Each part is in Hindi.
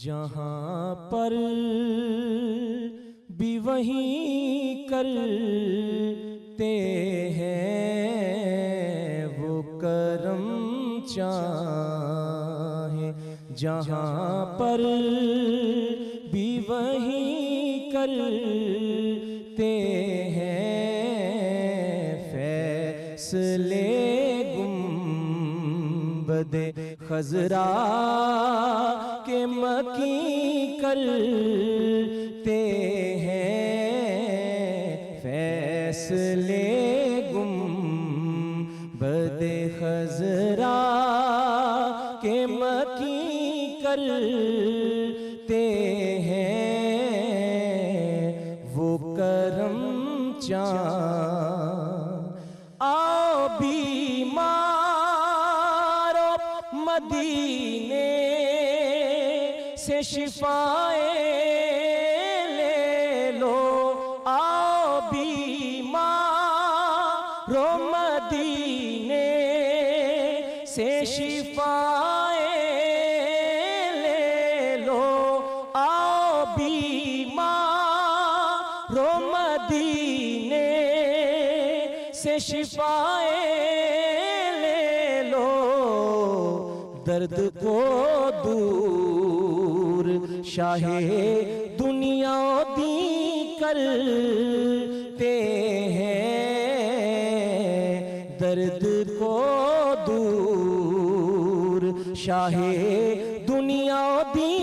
जहाँ पर भी वही करते हैं वो करम चाहे, जहाँ पर भी वही करते हैं फैसले गुंबदे खजरा के मकी करते हैं फैसले गुंबदे खजरा के मकी करते हैं वो करम आओ बीमारो मदीने से शिफाए ले लो, आओ बीमारो मदीने से शिफाए ले लो, आओ बीमारो मदीने से शिफाए ले लो, दर्द को दूर शाहे दुनिया दी करते हैं, दर्द को दूर शाहे दुनिया दी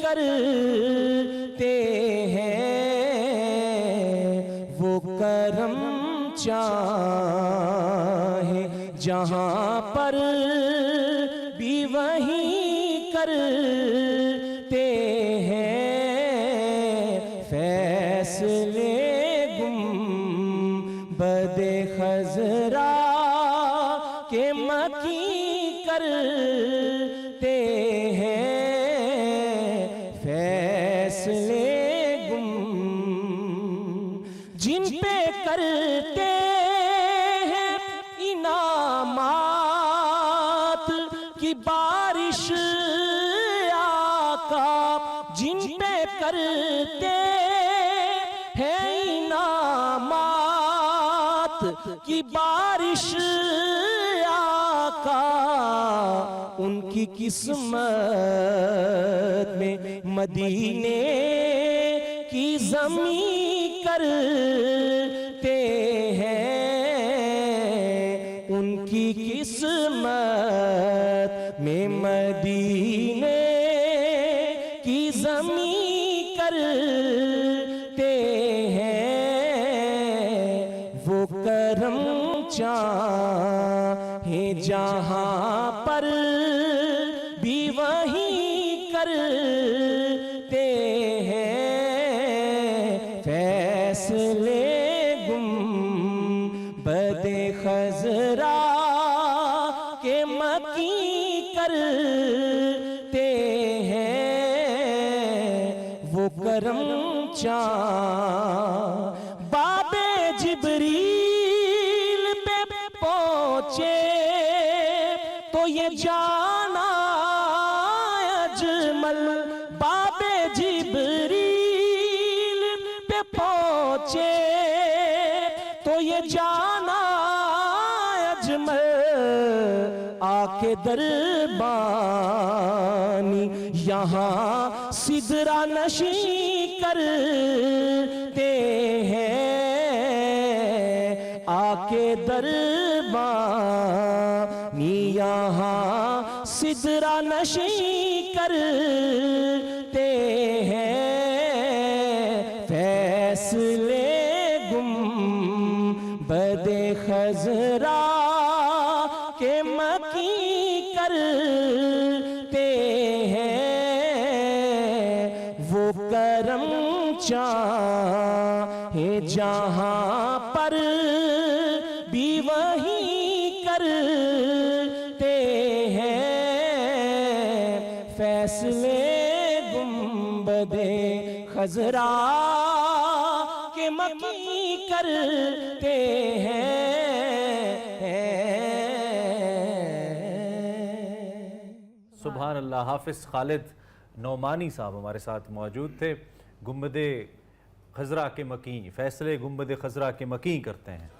करते हैं वो करम चाहे, जहाँ पर भी वही करते हैं फैसले गुंबदे खजरा के मकी करते हैं फैसले जिन पे करते हैं इनामात की बारिश आका, जिन पे करते हैं इनामात की बारिश आका, उनकी किस्मत में मदीने की ज़मीं करते हैं, उनकी किस्मत में मदीने की ज़मीं करते हैं वो करम चाहे, जहाँ पर भी वही करते हैं फैसले गुंबदे खजरा के मकी करते हैं वो करम बाबे जिब्रील पे पहुंचे तो ये जाना अजमल, बाबे जिब्रील पे पहुंचे तो ये जाना अजमल, आके दरबानी यहाँ सिदरा नशी करते हैं, आके दरबानी यहाँ सिदरा नशी करते हैं फैसले गुंबदे खजरा के मकी करते हैं वो करम चाहे, जहाँ पर भी वही करते हैं फैसले गुंबदे खजरा के मकी करते हैं। सुभान अल्लाह। हाफिज़ खालिद नौमानी साहब हमारे साथ मौजूद थे। गुंबदे खजरा के मकीं, फैसले गुंबदे खजरा के मकीं करते हैं।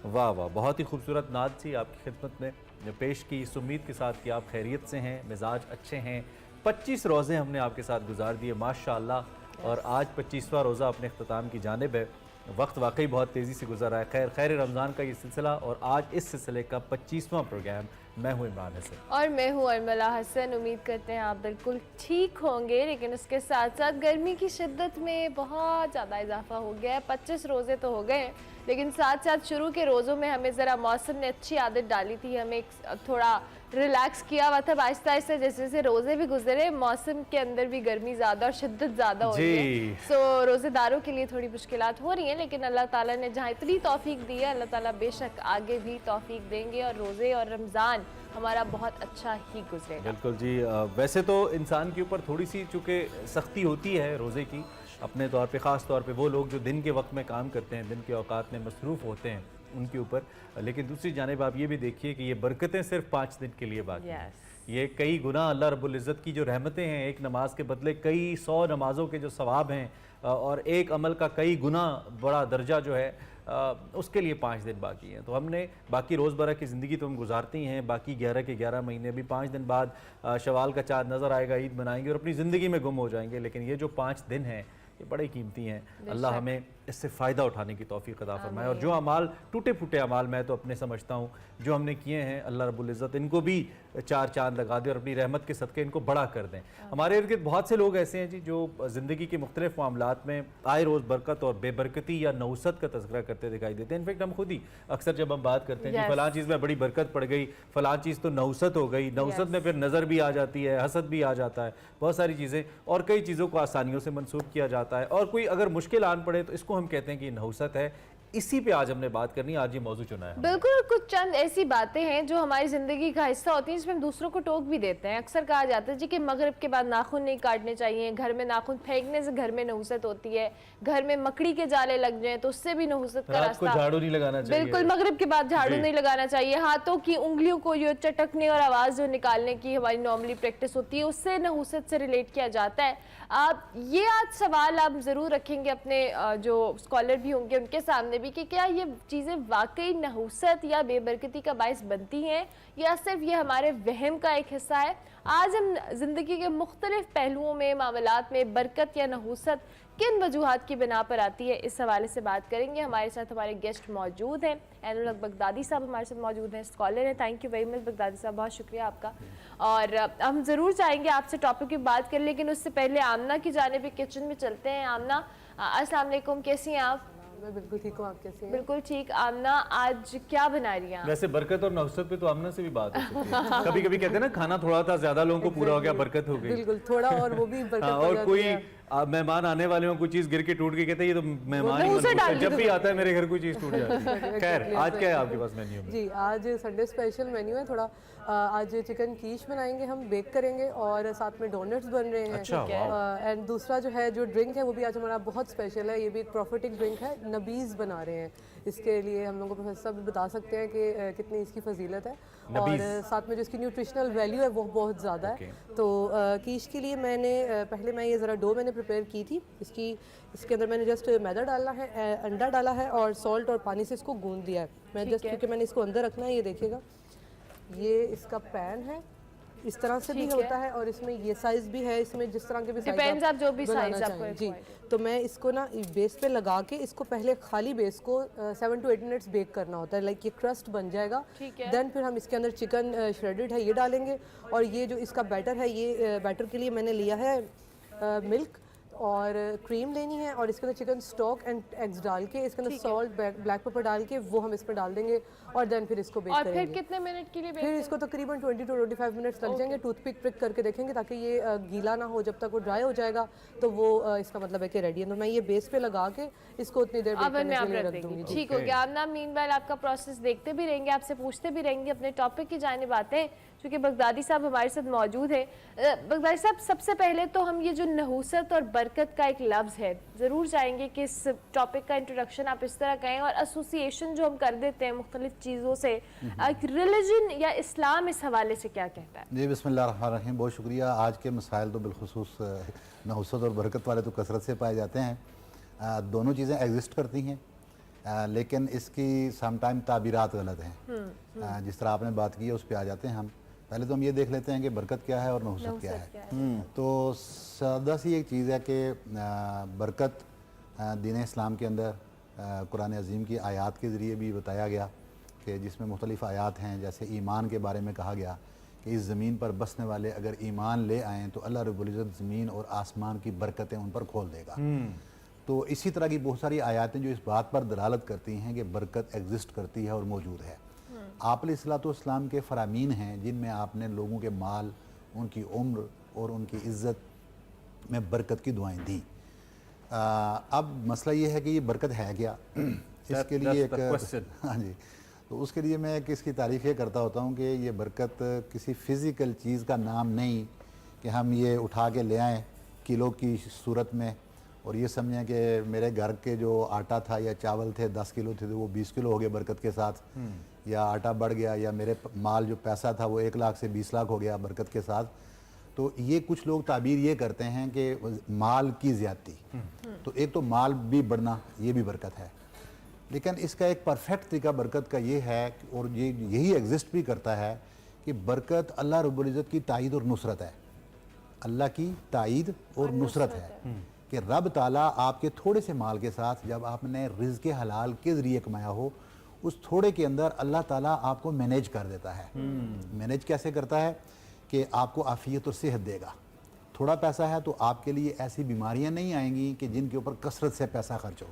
वाह वाह, बहुत ही खूबसूरत नात थी आपकी खिदमत में जो पेश की। इस उम्मीद के साथ कि आप खैरियत से हैं, मिजाज अच्छे हैं। 25 रोज़े हमने आपके साथ गुजार दिए माशाअल्लाह, और आज 25वां रोज़ा अपने अख्ताम की जानिब है। वक्त वाकई बहुत तेज़ी से गुजर रहा है। खैर रमज़ान का ये सिलसिला, और आज इस सिलसिले का 25वां प्रोग्राम। मैं हूँ इमरान हसन और मैं हूँ अरमला हसन। उम्मीद करते हैं आप बिल्कुल ठीक होंगे, लेकिन उसके साथ साथ गर्मी की शिद्दत में बहुत ज़्यादा इजाफा हो गया है। 25 रोज़े तो हो गए, लेकिन साथ साथ शुरू के रोज़ों में हमें ज़रा मौसम ने अच्छी आदत डाली थी, हमें थोड़ा रिलैक्स किया हुआ था। आहिस्ता आहिस्ता जैसे जैसे रोज़े भी गुजरे, मौसम के अंदर भी गर्मी ज़्यादा और शिद्दत ज़्यादा हो रही है। सो रोज़ेदारों के लिए थोड़ी मुश्किलात हो रही हैं, लेकिन अल्लाह ताला ने जहाँ इतनी तौफीक दी है, अल्लाह ताला बेशक आगे भी तौफीक देंगे और रोज़े और रमज़ान हमारा बहुत अच्छा ही गुजरेगा। बिल्कुल जी। वैसे तो इंसान के ऊपर थोड़ी सी चूँकि सख्ती होती है रोज़े की अपने तौर पे, ख़ास तौर पे वो लोग जो दिन के वक्त में काम करते हैं, दिन के औकात में मसरूफ़ होते हैं उनके ऊपर। लेकिन दूसरी जानिब आप ये भी देखिए कि ये बरकतें सिर्फ 5 दिन के लिए बाकी हैं। ये कई गुना अल्लाह रब्बुल इज़्ज़त की जो रहमतें हैं, एक नमाज के बदले कई 100 नमाज़ों के जो सवाब हैं, और एक अमल का कई गुना बड़ा दर्जा जो है, उसके लिए 5 दिन बाकी हैं। तो हमने बाकी रोज़मर्रा की ज़िंदगी तो हम गुजारते ही हैं, बाकी 11 के 11 महीने भी 5 दिन बाद शवाल का चाँद नज़र आएगा, ईद मनाएंगे और अपनी ज़िंदगी में गुम हो जाएंगे। लेकिन ये जो 5 दिन हैं ये बड़े कीमती हैं। अल्लाह हमें इससे फ़ायदा उठाने की तौफीक अता फरमाए। और जो अमाल टूटे फूटे अमाल मैं तो अपने समझता हूँ जो हमने किए हैं, अल्लाह रब्बुल इज़्ज़त इनको भी 4 चाँद लगा दे और अपनी रहमत के सदक़े इनको बड़ा कर दें। हमारे इर्द गिर्द बहुत से लोग ऐसे हैं जी जो ज़िंदगी के मुख्तलिफ़ मामलात में आए रोज़ बरकत और बेबरकती या नौसत का तज़किरा करते दिखाई देते हैं। इनफैक्ट हम खुद ही अक्सर जब हम बात करते हैं कि फ़लाँ चीज़ में बड़ी बरकत पड़ गई, फ़लाँ चीज़ तो नौसत हो गई, नौसत में फिर नज़र भी आ जाती है, हसद भी आ जाता है, बहुत सारी चीज़ें, और कई चीज़ों को आसानियों से मनसूब किया जाता है। और कोई अगर मुश्किल आन पड़े तो इसको हम कहते हैं कि नौसत है। इसी पे आज हमने बात करनी है, आज ये मौजू चुना है। बिल्कुल, कुछ चंद ऐसी बातें हैं जो हमारी ज़िंदगी का हिस्सा होती हैं, जिसमें हम दूसरों को टोक भी देते हैं। अक्सर कहा जाता है जी कि मगरिब के बाद नाखून नहीं काटने चाहिए, घर में नाखून फेंकने से घर में नहुसत होती है, घर में मकड़ी के जाले लग जाएं तो उससे भी नहुसत का रास्ता। झाड़ू नहीं लगाना चाहिए, बिल्कुल मगरिब के बाद झाड़ू नहीं लगाना चाहिए। हाथों की उंगलियों को जो चटकने और आवाज़ जो निकालने की हमारी नॉर्मली प्रैक्टिस होती है, उससे नहुसत से रिलेट किया जाता है। आप ये आज सवाल आप ज़रूर रखेंगे अपने जो स्कॉलर भी होंगे उनके सामने भी कि क्या ये चीज़ें वाकई नहुसत या बेबरकती का बायस बनती हैं, या सिर्फ ये हमारे वहम का एक हिस्सा है। आज हम ज़िंदगी के मुख्तलिफ पहलुओं में, मामलात में बरकत या नहुसत किन वजूहात की बिना पर आती है, इस हवाले से बात करेंगे। हमारे साथ हमारे गेस्ट मौजूद हैं। ऐनुल हक बगदादी साहब हमारे साथ मौजूद हैं, स्कॉलर हैं। Thank you very much Baghdadi साहब, बहुत शुक्रिया आपका। और हम ज़रूर चाहेंगे आपसे टॉपिक की बात करें, लेकिन उससे पहले आमना की जानिब किचन में चलते हैं। आमना, अस्सलाम वालेकुम, कैसी हैं आप? मैं बिल्कुल ठीक हूँ, आप कैसी हैं? बिल्कुल ठीक। आमना, आज क्या बना रही हैं? वैसे बरकत और नौसत पे तो आमना से भी बात हो सकती है। कभी कभी कहते हैं ना, खाना थोड़ा था, ज्यादा लोगों को पूरा हो गया, बरकत हो गई। बिल्कुल, थोड़ा और वो भी बरकत हो और कोई जाती है। मेहमान आने वाले हो, कोई चीज गिर के टूट गई, कहते हैं ये तो मेहमान ही मनहूस है, जब भी आता है मेरे घर कोई चीज टूट जाती है। खैर, आज क्या है आपके पास मेन्यू में? जी, आज संडे स्पेशल मेन्यू है थोड़ा। आज चिकन कीश बनाएंगे, हम बेक करेंगे, और साथ में डोनट्स बन रहे हैं। अच्छा, एंड दूसरा जो है, जो ड्रिंक है वो भी आज हमारा बहुत स्पेशल है। ये भी एक प्रॉफिटिक ड्रिंक है, नबीज़ बना रहे हैं। इसके लिए हम लोगों को प्रोफेसर साहब बता सकते हैं कि कितनी इसकी फजीलत है, और साथ में जो इसकी न्यूट्रिशनल वैल्यू है वो बहुत ज़्यादा है। तो कीश के लिए मैंने पहले मैं ये ज़रा डो मैंने प्रिपेयर की थी। इसके अंदर मैंने जस्ट मैदा डालना है, अंडा डाला है, और सॉल्ट और पानी से इसको गूंद दिया है। मैं जस्ट क्योंकि मैंने इसको अंदर रखना है, ये देखिएगा, ये इसका पैन है, इस तरह से भी होता है, और इसमें ये साइज भी है, इसमें जिस तरह के भी साइज आप जो भी साइज आपको जी। तो मैं इसको ना बेस पे लगा के इसको पहले खाली बेस को 7 to 8 मिनट्स बेक करना होता है। लाइक ये क्रस्ट बन जाएगा, देन फिर हम इसके अंदर चिकन श्रेडेड है ये डालेंगे, और ये जो इसका बैटर है, ये बैटर के लिए मैंने लिया है मिल्क और क्रीम लेनी है, और इसके अंदर चिकन स्टॉक एंड एग्स डाल के, इसके अंदर सॉल्ट, ब्लैक पेपर डाल के वो हम इसमें डाल देंगे, और देन फिर इसको बेक करेंगे। और फिर कितने मिनट के लिए बेक? फिर इसको तकरीबन 20 to 25 मिनट्स लग जाएंगे। टूथपिक प्रिक करके देखेंगे ताकि ये गीला ना हो। जब तक वो ड्राई हो जाएगा तो वो इसका मतलब है कि रेडी है। तो मैं ये बेस पे लगा के इसको उतनी देर बेक करने के लिए रख दूंगी। ठीक हो गया। आप ना मीनवाइल आपका प्रोसेस देखते भी रहेंगे, आपसे पूछते भी रहेंगे, अपने टॉपिक की जानिब आते हैं चूँकि बगदादी साहब हमारे साथ मौजूद हैं। बगदादी साहब, सबसे पहले तो हम ये जो नहूसत और बरकत का एक लफ्ज़ है, ज़रूर चाहेंगे कि इस टॉपिक का इंट्रोडक्शन आप इस तरह कहें, और एसोसिएशन जो हम कर देते हैं मुख्तलिफ चीज़ों से, रिलीजन या इस्लाम इस हवाले से क्या कहता है? जी, बिस्मिल्लाहिर्रहमानिर्रहीम, बहुत शुक्रिया। आज के मसाइल तो बिलखुसूस नहुसत और बरकत वाले तो कसरत से पाए जाते हैं। दोनों चीज़ें एग्जिस्ट करती हैं, लेकिन इसकी समटाइम ताबीरात गलत हैं। जिस तरह आपने बात की है उस पर आ जाते हैं हम। पहले तो हम ये देख लेते हैं कि बरकत क्या है और नहुसत क्या है। तो सादा सी एक चीज़ है कि बरकत दीन इस्लाम के अंदर कुरान अज़ीम की आयात के ज़रिए भी बताया गया कि जिसमें मुख्तलिफ़ आयात हैं। जैसे ईमान के बारे में कहा गया कि इस ज़मीन पर बसने वाले अगर ईमान ले आएँ तो अल्लाह रब्बुल इज़्ज़त ज़मीन और आसमान की बरकतें उन पर खोल देगा। तो इसी तरह की बहुत सारी आयातें जो इस बात पर दलालत करती हैं कि बरकत एग्जिस्ट करती है और मौजूद है। आप अलैहिस्सलाम के फ़रामीन हैं जिनमें आपने लोगों के माल, उनकी उम्र और उनकी इज़्ज़त में बरकत की दुआएं दी। अब मसला ये है कि ये बरकत है क्या? इसके लिए एक हाँ जी, तो उसके लिए मैं एक इसकी तारीफ़ ये करता होता हूँ कि ये बरकत किसी फ़िज़िकल चीज़ का नाम नहीं कि हम ये उठा के ले आएँ किलो की सूरत में और ये समझें कि मेरे घर के जो आटा था या चावल थे 10 किलो थे तो वो 20 किलो हो गए बरकत के साथ, या आटा बढ़ गया, या मेरे माल जो पैसा था वो 1 लाख से 20 लाख हो गया बरकत के साथ। तो ये कुछ लोग ताबीर ये करते हैं कि माल की ज़्यादती। तो एक तो माल भी बढ़ना ये भी बरकत है, लेकिन इसका एक परफेक्ट तरीका बरकत का ये है, और ये यही एग्जिस्ट भी करता है, कि बरकत अल्लाह रब्बुल इज़्ज़त की ताईद और नुसरत है। अल्लाह की ताईद और नुसरत है कि रब ताला आपके थोड़े से माल के साथ जब आपने रिज़्क़ हलाल के ज़रिए कमाया हो, उस थोड़े के अंदर अल्लाह ताला आपको मैनेज कर देता है। मैनेज कैसे करता है कि आपको आफ़ियत और सेहत देगा। थोड़ा पैसा है तो आपके लिए ऐसी बीमारियां नहीं आएंगी कि जिनके ऊपर कसरत से पैसा खर्च हो।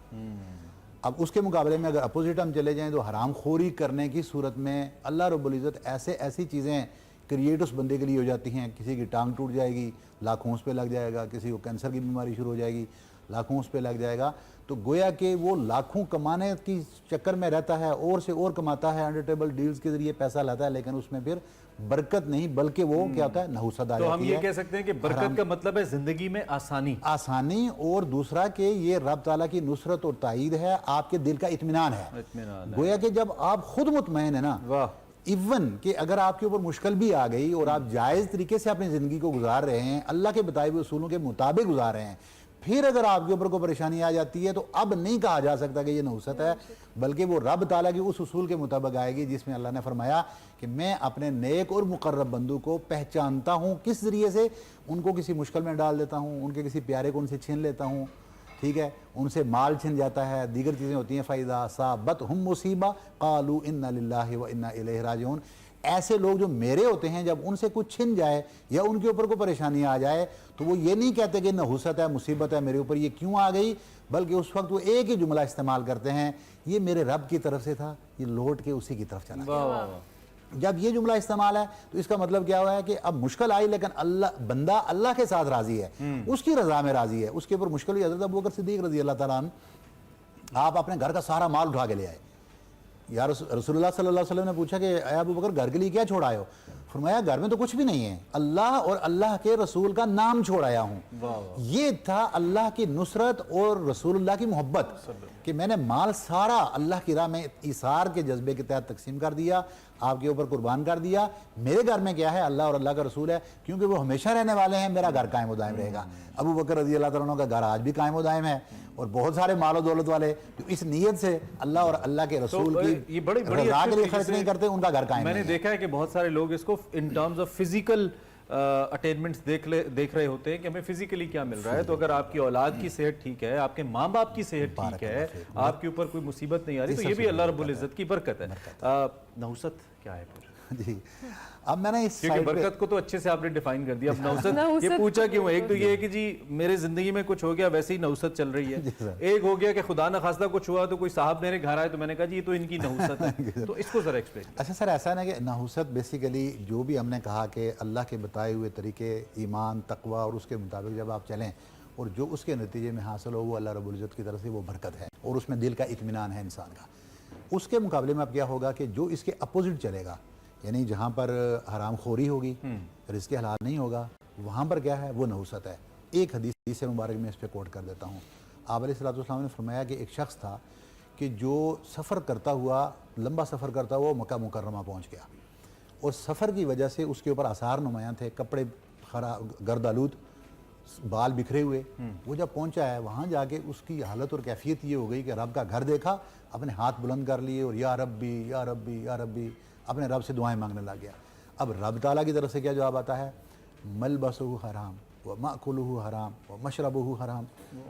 अब उसके मुकाबले में अगर अपोजिट हम चले जाएं तो हराम खोरी करने की सूरत में अल्लाह रब्बुल इज़्ज़त ऐसी चीज़ें क्रिएट उस बंदे के लिए हो जाती हैं। किसी की टांग टूट जाएगी, लाखों उस पे लग जाएगा, किसी को कैंसर की बीमारी शुरू हो जाएगी, लाखों उस पे लग जाएगा। तो गोया कि वो लाखों कमाने की चक्कर में रहता है और से और कमाता है, अंडर टेबल डील्स के जरिए पैसा लाता है, लेकिन उसमें फिर बरकत नहीं बल्कि वो क्या होता है, नहुसत आ जाती है। तो हम ये कह सकते हैं कि बरकत का मतलब है जिंदगी में आसानी, और दूसरा कि ये रब ताला की नुसरत और ताईद है, आपके दिल का इत्मीनान है। गोया कि जब आप खुद मुतमईन है ना, इवन कि अगर आपके ऊपर मुश्किल भी आ गई और आप जायज़ तरीके से अपनी ज़िंदगी को गुजार रहे हैं, अल्लाह के बताए हुए उसूलों के मुताबिक गुजार रहे हैं, फिर अगर आपके ऊपर कोई परेशानी आ जाती है तो अब नहीं कहा जा सकता कि ये नहुसत है, बल्कि वो रब ताला की उस उसूल के मुताबिक आएगी जिसमें अल्लाह ने फरमाया कि मैं अपने नेक और मुकर्रब बंदू को पहचानता हूँ। किस ज़रिए से? उनको किसी मुश्किल में डाल देता हूँ, उनके किसी प्यारे को उनसे छीन लेता हूँ, ठीक है, उनसे माल छिन जाता है, दीगर चीज़ें होती हैं। फ़ाइदा साबत हम मुसीबा कालू इन्ना लिल्लाहि व इन्ना इलैहि राजिऊन। ऐसे लोग जो मेरे होते हैं, जब उनसे कुछ छिन जाए या उनके ऊपर कोई परेशानी आ जाए तो वो ये नहीं कहते कि नहुसत है, मुसीबत है, मेरे ऊपर ये क्यों आ गई, बल्कि उस वक्त वो एक ही जुमला इस्तेमाल करते हैं, ये मेरे रब की तरफ से था, ये लौट के उसी की तरफ चला गया। जब ये जुमला इस्तेमाल है तो इसका मतलब क्या हुआ है कि अब मुश्किल आई लेकिन बंदा अल्लाह के साथ राजी है, उसकी रजा में राजी है, उसके ऊपर मुश्किल हुई। हज़रत अबू बकर सिद्दीक़ रज़ी अल्लाह ताला अन्हु आप अपने घर का सारा माल उठा के ले आए। यार रसूलुल्लाह सल्लल्लाहु अलैहि वसल्लम ने पूछा कि अबू बकर घर के लिए क्या छोड़ आए हो? फरमाया घर में तो कुछ भी नहीं है, अल्लाह और अल्लाह के रसूल का नाम छोड़ आया हूँ। ये था अल्लाह की नुसरत और रसूलुल्लाह की मोहब्बत कि मैंने माल सारा अल्लाह की राह में ईसार के जज्बे के तहत तकसीम कर दिया, आपके ऊपर कुर्बान कर दिया। मेरे घर में क्या है, अल्लाह और अल्लाह का रसूल है, क्योंकि वो हमेशा रहने वाले हैं, मेरा घर कायम दायम रहेगा। अबू बकर रज़ी अल्लाह तआला अन्हु का घर आज भी कायम दायम है और बहुत सारे मालो दौलत वाले तो इस नीयत से अल्लाह और अल्लाह के रसूल की ये बड़ी रज़ा के लिए खर्च नहीं करते, उनका घर कायम। मैंने देखा है कि बहुत सारे लोग इसको in terms of physical attainments देख रहे होते हैं कि हमें फिजिकली क्या मिल रहा है। तो अगर आपकी औलाद की सेहत ठीक है, आपके माँ बाप की सेहत ठीक है, आपके ऊपर कोई मुसीबत नहीं आ रही, तो ये भी अल्लाह रब्बुल इज़्ज़त की बरकत है। नहुसत क्या है फिर? जी, अब मैंने इस क्योंकि बरकत को तो अच्छे से आपने डिफाइन कर दिया, अब नहुसत ये पूछा क्यों? एक तो ये है कि जी मेरे जिंदगी में कुछ हो गया, वैसे ही नहुसत चल रही है। एक हो गया कि खुदा न खास्ता कुछ हुआ तो कोई साहब मेरे घर आए तो मैंने कहा जी ये तो इनकी नहुसत है। तो इसको जरा एक्सप्लेन। अच्छा सर, ऐसा ना कि नहुसत बेसिकली जो भी हमने कहा कि अल्लाह के बताए हुए तरीके, ईमान, तकवा और उसके मुताबिक जब आप चलें और जो उसके नतीजे में हासिल हो वो अल्लाह रब्बुल इज़्ज़त की तरफ से वो बरकत है और उसमें दिल का इत्मीनान है इंसान का। उसके मुकाबले में अब क्या होगा कि जो इसके अपोजिट चलेगा यानी जहाँ पर हराम खोरी होगी, रिज़्क़ हलाल नहीं होगा, वहाँ पर क्या है, वो नहुसत है। एक हदीस मुबारक में इस पर कोट कर देता हूँ। आप अलैहिस्सलाम ने फरमाया कि एक शख्स था कि जो सफ़र करता हुआ, लंबा सफ़र करता हुआ मक्का मुकर्रमा पहुँच गया, और सफ़र की वजह से उसके ऊपर आसार नुमायाँ थे, कपड़े खराब, गर्द आलूद, बाल बिखरे हुए। वो जब पहुंचा है वहाँ जाके उसकी हालत और कैफियत ये हो गई कि रब का घर देखा, अपने हाथ बुलंद कर लिए और या रब्बी या रब्बी या रब्बी अपने रब से दुआएं मांगने लग गया। अब रब ताला की तरफ से क्या जवाब आता है, मलबसुहु हराम व माकुलुहु हराम व मशरबुहु हराम,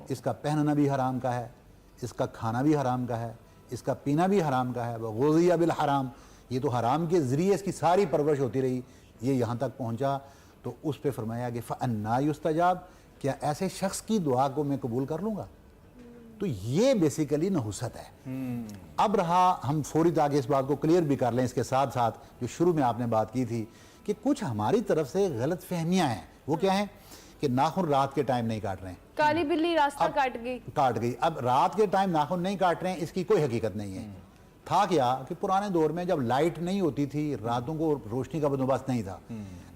इसका पहनना भी हराम का है, इसका खाना भी हराम का है, इसका पीना भी हराम का है, व गुज़िया बिल हराम, ये तो हराम के ज़रिए इसकी सारी परवरिश होती रही, ये यहाँ तक पहुँचा। तो उस पर फरमाया कि फ़अन्ना युस्तजाब, क्या ऐसे शख्स की दुआ को मैं कबूल कर लूँगा? तो ये बेसिकली नहुसत है। अब रहा, हम फौरी ताकि इस बात को क्लियर भी कर लें, इसके साथ साथ जो शुरू में आपने बात की थी कि कुछ हमारी तरफ से गलत फहमियाँ हैं। वो क्या हैं कि नाखून रात के टाइम नहीं काट रहे हैं, काली बिल्ली रास्ता काट गई। अब रात के टाइम नाखून नहीं काट रहे हैं, इसकी कोई हकीकत नहीं है। था क्या कि पुराने दौर में जब लाइट नहीं होती थी, रातों को रोशनी का बंदोबस्त नहीं था,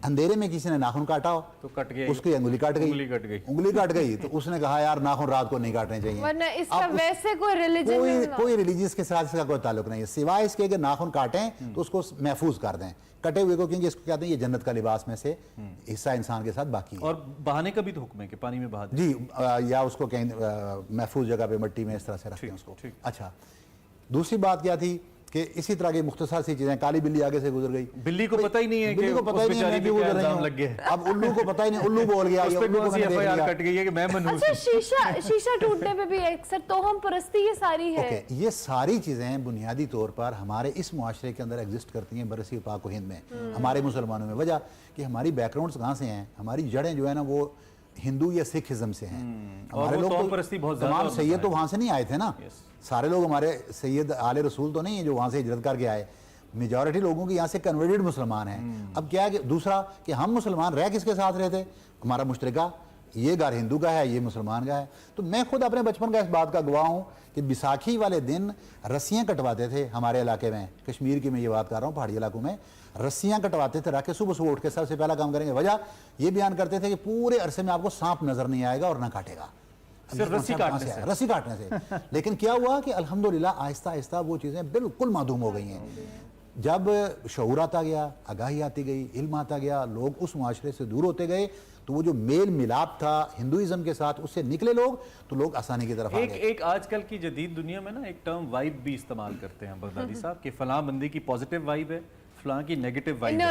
अंधेरे में किसी ने नाखून काटा हो तो कट गया, उसकी उंगली कट गई तो उसने कहा यार नाखून रात को नहीं काटने चाहिए। वरना इसका वैसे कोई रिलीजियस के साथ इसका कोई ताल्लुक नहीं है, सिवाय इसके कि नाखून काटें तो उसको महफूज कर दें, कटे हुए को, क्योंकि इसको कहते हैं ये जन्नत का लिबास में से हिस्सा इंसान के साथ बाकी है। और बहाने का भी तो हुक्म है कि पानी में बहा दें। जी, या उसको कहीं महफूज जगह पे मिट्टी में इस तरह से रखते हैं उसको। अच्छा, दूसरी बात क्या थी कि इसी तरह की मुख्तसर सी चीजें, काली बिल्ली आगे से गुजर गई, बिल्ली को पता ही नहीं है बिल्ली को पता ही नहीं है कि वो इल्जाम लग गया। अब उल्लू को पता ही नहीं, उल्लू बोल गया, उस पे कौन सी एफआईआर कट गई है कि मैं मनहूस अच्छा, शीशा टूटने पे भी अक्सर तोहम परस्ती ये सारी है। ओके, ये सारी चीजें बुनियादी तौर पर हमारे इस मुआशरे के अंदर एग्जिस्ट करती हैं, बरसीर पाक व हिंद में, हमारे मुसलमानों में। वजह कि हमारी बैकग्राउंड्स कहाँ से हैं, हमारी जड़ें जो है ना वो हिंदू या सिखिज्म से हैं। हमारे लोग तमाम सैयद तो वहाँ से नहीं आए थे ना, सारे लोग हमारे सैयद आले रसूल तो नहीं है जो वहाँ से हिजरत करके आए, मेजॉरिटी लोगों की यहाँ से कन्वर्टेड मुसलमान हैं। अब क्या है कि दूसरा कि हम मुसलमान रह किसके साथ रहे थे, हमारा मुश्तरका, ये घर हिंदू का है, ये मुसलमान का है। तो मैं खुद अपने बचपन का इस बात का गवाह हूँ कि बैसाखी वाले दिन रस्सियाँ कटवाते थे हमारे इलाके में, कश्मीर की मैं ये बात कर रहा हूँ, पहाड़ी इलाकों में रस्सियाँ कटवाते थे, रख के सुबह सुबह उठ के सबसे पहला काम करेंगे। वजह ये बयान करते थे कि पूरे अरसे में आपको सांप नजर नहीं आएगा और ना काटेगा, रस्सी काटने से। लेकिन क्या हुआ कि अल्हम्दुलिल्लाह आहिस्ता आहिस्ता वो चीज़ें बिल्कुल मादूम हो गई हैं। जब शऊर आता गया, आगाही आती गई, इल्म आता गया, लोग उस मुआशरे से दूर होते गए, तो वो जो मेल मिलाप था हिंदुइज्म के साथ, उससे निकले लोग, तो लोग आसानी की तरफ आ गए। एक आजकल की जदीद दुनिया में ना एक टर्म वाइब भी इस्तेमाल करते हैं बगदादी साहब कि फलां बंदे की पॉजिटिव वाइब है, फलां की नेगेटिव वाइब है,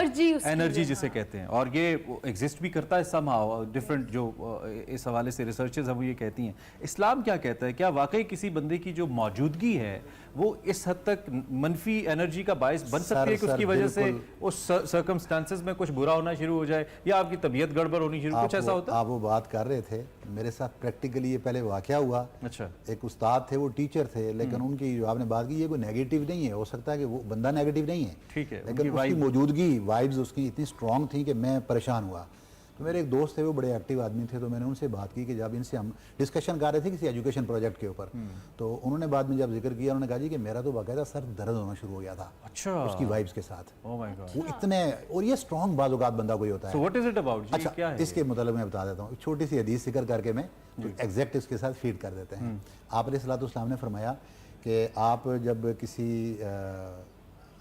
एनर्जी जिसे कहते हैं, और ये एग्जिस्ट भी करता है समहाउ डिफरेंट। जो इस हवाले से रिसर्चर्स हैं वो ये कहती हैं, इस्लाम क्या कहता है, क्या वाकई किसी बंदे की जो मौजूदगी है वो इस हद तक मनफी एनर्जी का बायस बन सकती है कि उसकी वजह से उस सर्कमस्टांसेस में कुछ बुरा होना शुरू हो जाए या आपकी तबीयत गड़बड़ होनी शुरू, कुछ ऐसा होता है? आप वो बात कर रहे थे, मेरे साथ प्रैक्टिकली ये पहले वाकया हुआ। अच्छा, एक उस्ताद थे, वो टीचर थे, लेकिन उनकी जो आपने बात की ये कोई नेगेटिव नहीं है, हो सकता है कि वो बंदा नेगेटिव नहीं है, ठीक है, लेकिन उसकी मौजूदगी, वाइब्स उसकी इतनी स्ट्रॉन्ग थी कि मैं परेशान हुआ। तो मेरे एक दोस्त थे, वो बड़े एक्टिव आदमी थे, तो मैंने उनसे बात की कि जब इनसे हम डिस्कशन कर रहे थे किसी एजुकेशन प्रोजेक्ट के ऊपर, तो उन्होंने बाद में जब जिक्र किया, उन्होंने कहा जी कि मेरा तो बाकायदा सर दर्द होना शुरू हो गया था। अच्छा, उसकी वाइब्स के साथ। ओह माय गॉड, वो इतने, और ये स्ट्रॉन्ग बाज़-औक़ात बंदा कोई होता है। So what is it about? अच्छा, क्या है इसके मतलब मैं बता देता हूँ, छोटी सी हदीस जिक्र करके मैं एग्जैक्ट इसके साथ फीड कर देते हैं। आप अलैहिस्सलाम ने फरमाया कि आप जब किसी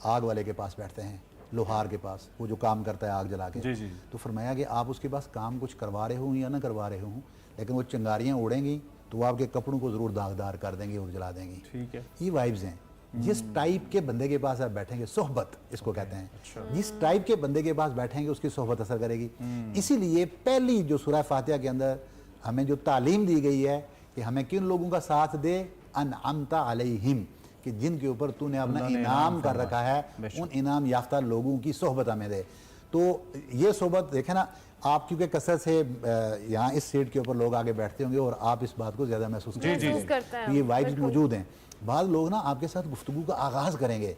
आग वाले के पास बैठते हैं, लोहार के पास, वो जो काम करता है आग जला के, जी जी, तो फरमाया कि आप उसके पास काम कुछ करवा रहे हो या ना करवा रहे हो, लेकिन वो चिंगारियाँ उड़ेंगी तो वो आपके कपड़ों को ज़रूर दागदार कर देंगी और जला देंगी। ठीक है, ये वाइब्स हैं। जिस टाइप के बंदे के पास आप बैठेंगे, सोहबत इसको कहते हैं, जिस टाइप के बंदे के पास बैठेंगे उसकी सोहबत असर करेगी। इसीलिए पहली जो सूरह फातिहा के अंदर हमें जो तालीम दी गई है कि हमें किन लोगों का साथ दे, अनअमता अलैहिम, कि जिनके ऊपर तूने अपना इनाम कर रखा है, उन इनाम याफ्ता लोगों की सोहबत हमें दे। तो ये सोहबत देखें ना आप, क्योंकि कसरत से यहाँ इस सीट के ऊपर लोग आगे बैठते होंगे और आप इस बात को ज़्यादा महसूस करते हैं, ये वाइब्स मौजूद हैं। बाद लोग ना आपके साथ गुफ्तगू का आगाज़ करेंगे,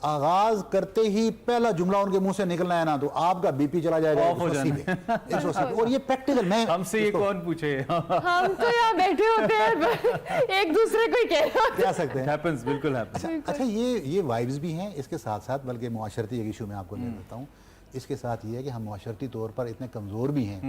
आगाज करते ही पहला जुमला उनके मुंह से निकलना है ना, तो आपका बीपी चला जाएगा ऑफ हो 180 पे, 180 पे। और ये प्रैक्टिकल, मैं हमसे ये कौन पूछे? हम तो यहाँ बैठे होते हैं एक दूसरे को ही कह रहे होते कह सकते हैं। हैपेंस, बिल्कुल हैपेंस। अच्छा, ये वाइब्स भी हैं इसके साथ साथ, बल्कि मुआशरती एक इशू में आपको ले देता हूँ। इसके साथ ये है कि हम मुआशरती तौर पर इतने कमज़ोर भी हैं,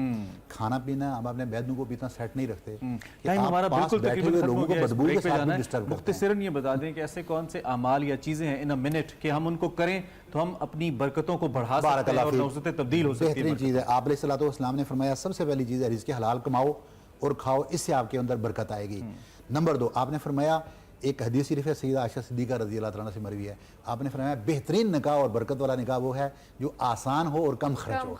खाना पीना हम अपने बैदनों को भी इतना सेट नहीं रखते कि टाइम आप हमारा पास बिल्कुल बैठे तकरीबन हुए खत्म लोगों हो को गया है। बदबू के ब्रेक पे साथ जाना है। डिस्टर्ब करते हैं। मुख्तसरन ये बता दें कि ऐसे कौन से अमाल या चीज़ें हैं इन अ मिनट कि हम उनको करें तो हम अपनी बरकतों को बढ़ा सकते हैं और नौसतें तब्दील हो सकती है। बेहतरीन चीज़ है, आप अलैहिस्सलाम ने फरमाया सबसे पहली चीज़ है रिज़्क़ हलाल कमाओ और खाओ, इससे आपके अंदर बरकत आएगी। नंबर 2, आपने फरमाया, एक हदीस शरीफ है सैयदा आयशा सिद्दीक़ा रज़ी अल्लाह तआला से मरवी है, आपने फरमाया बेहतरीन निकाह और बरकत वाला निकाह वो है जो आसान हो और कम खर्च हो।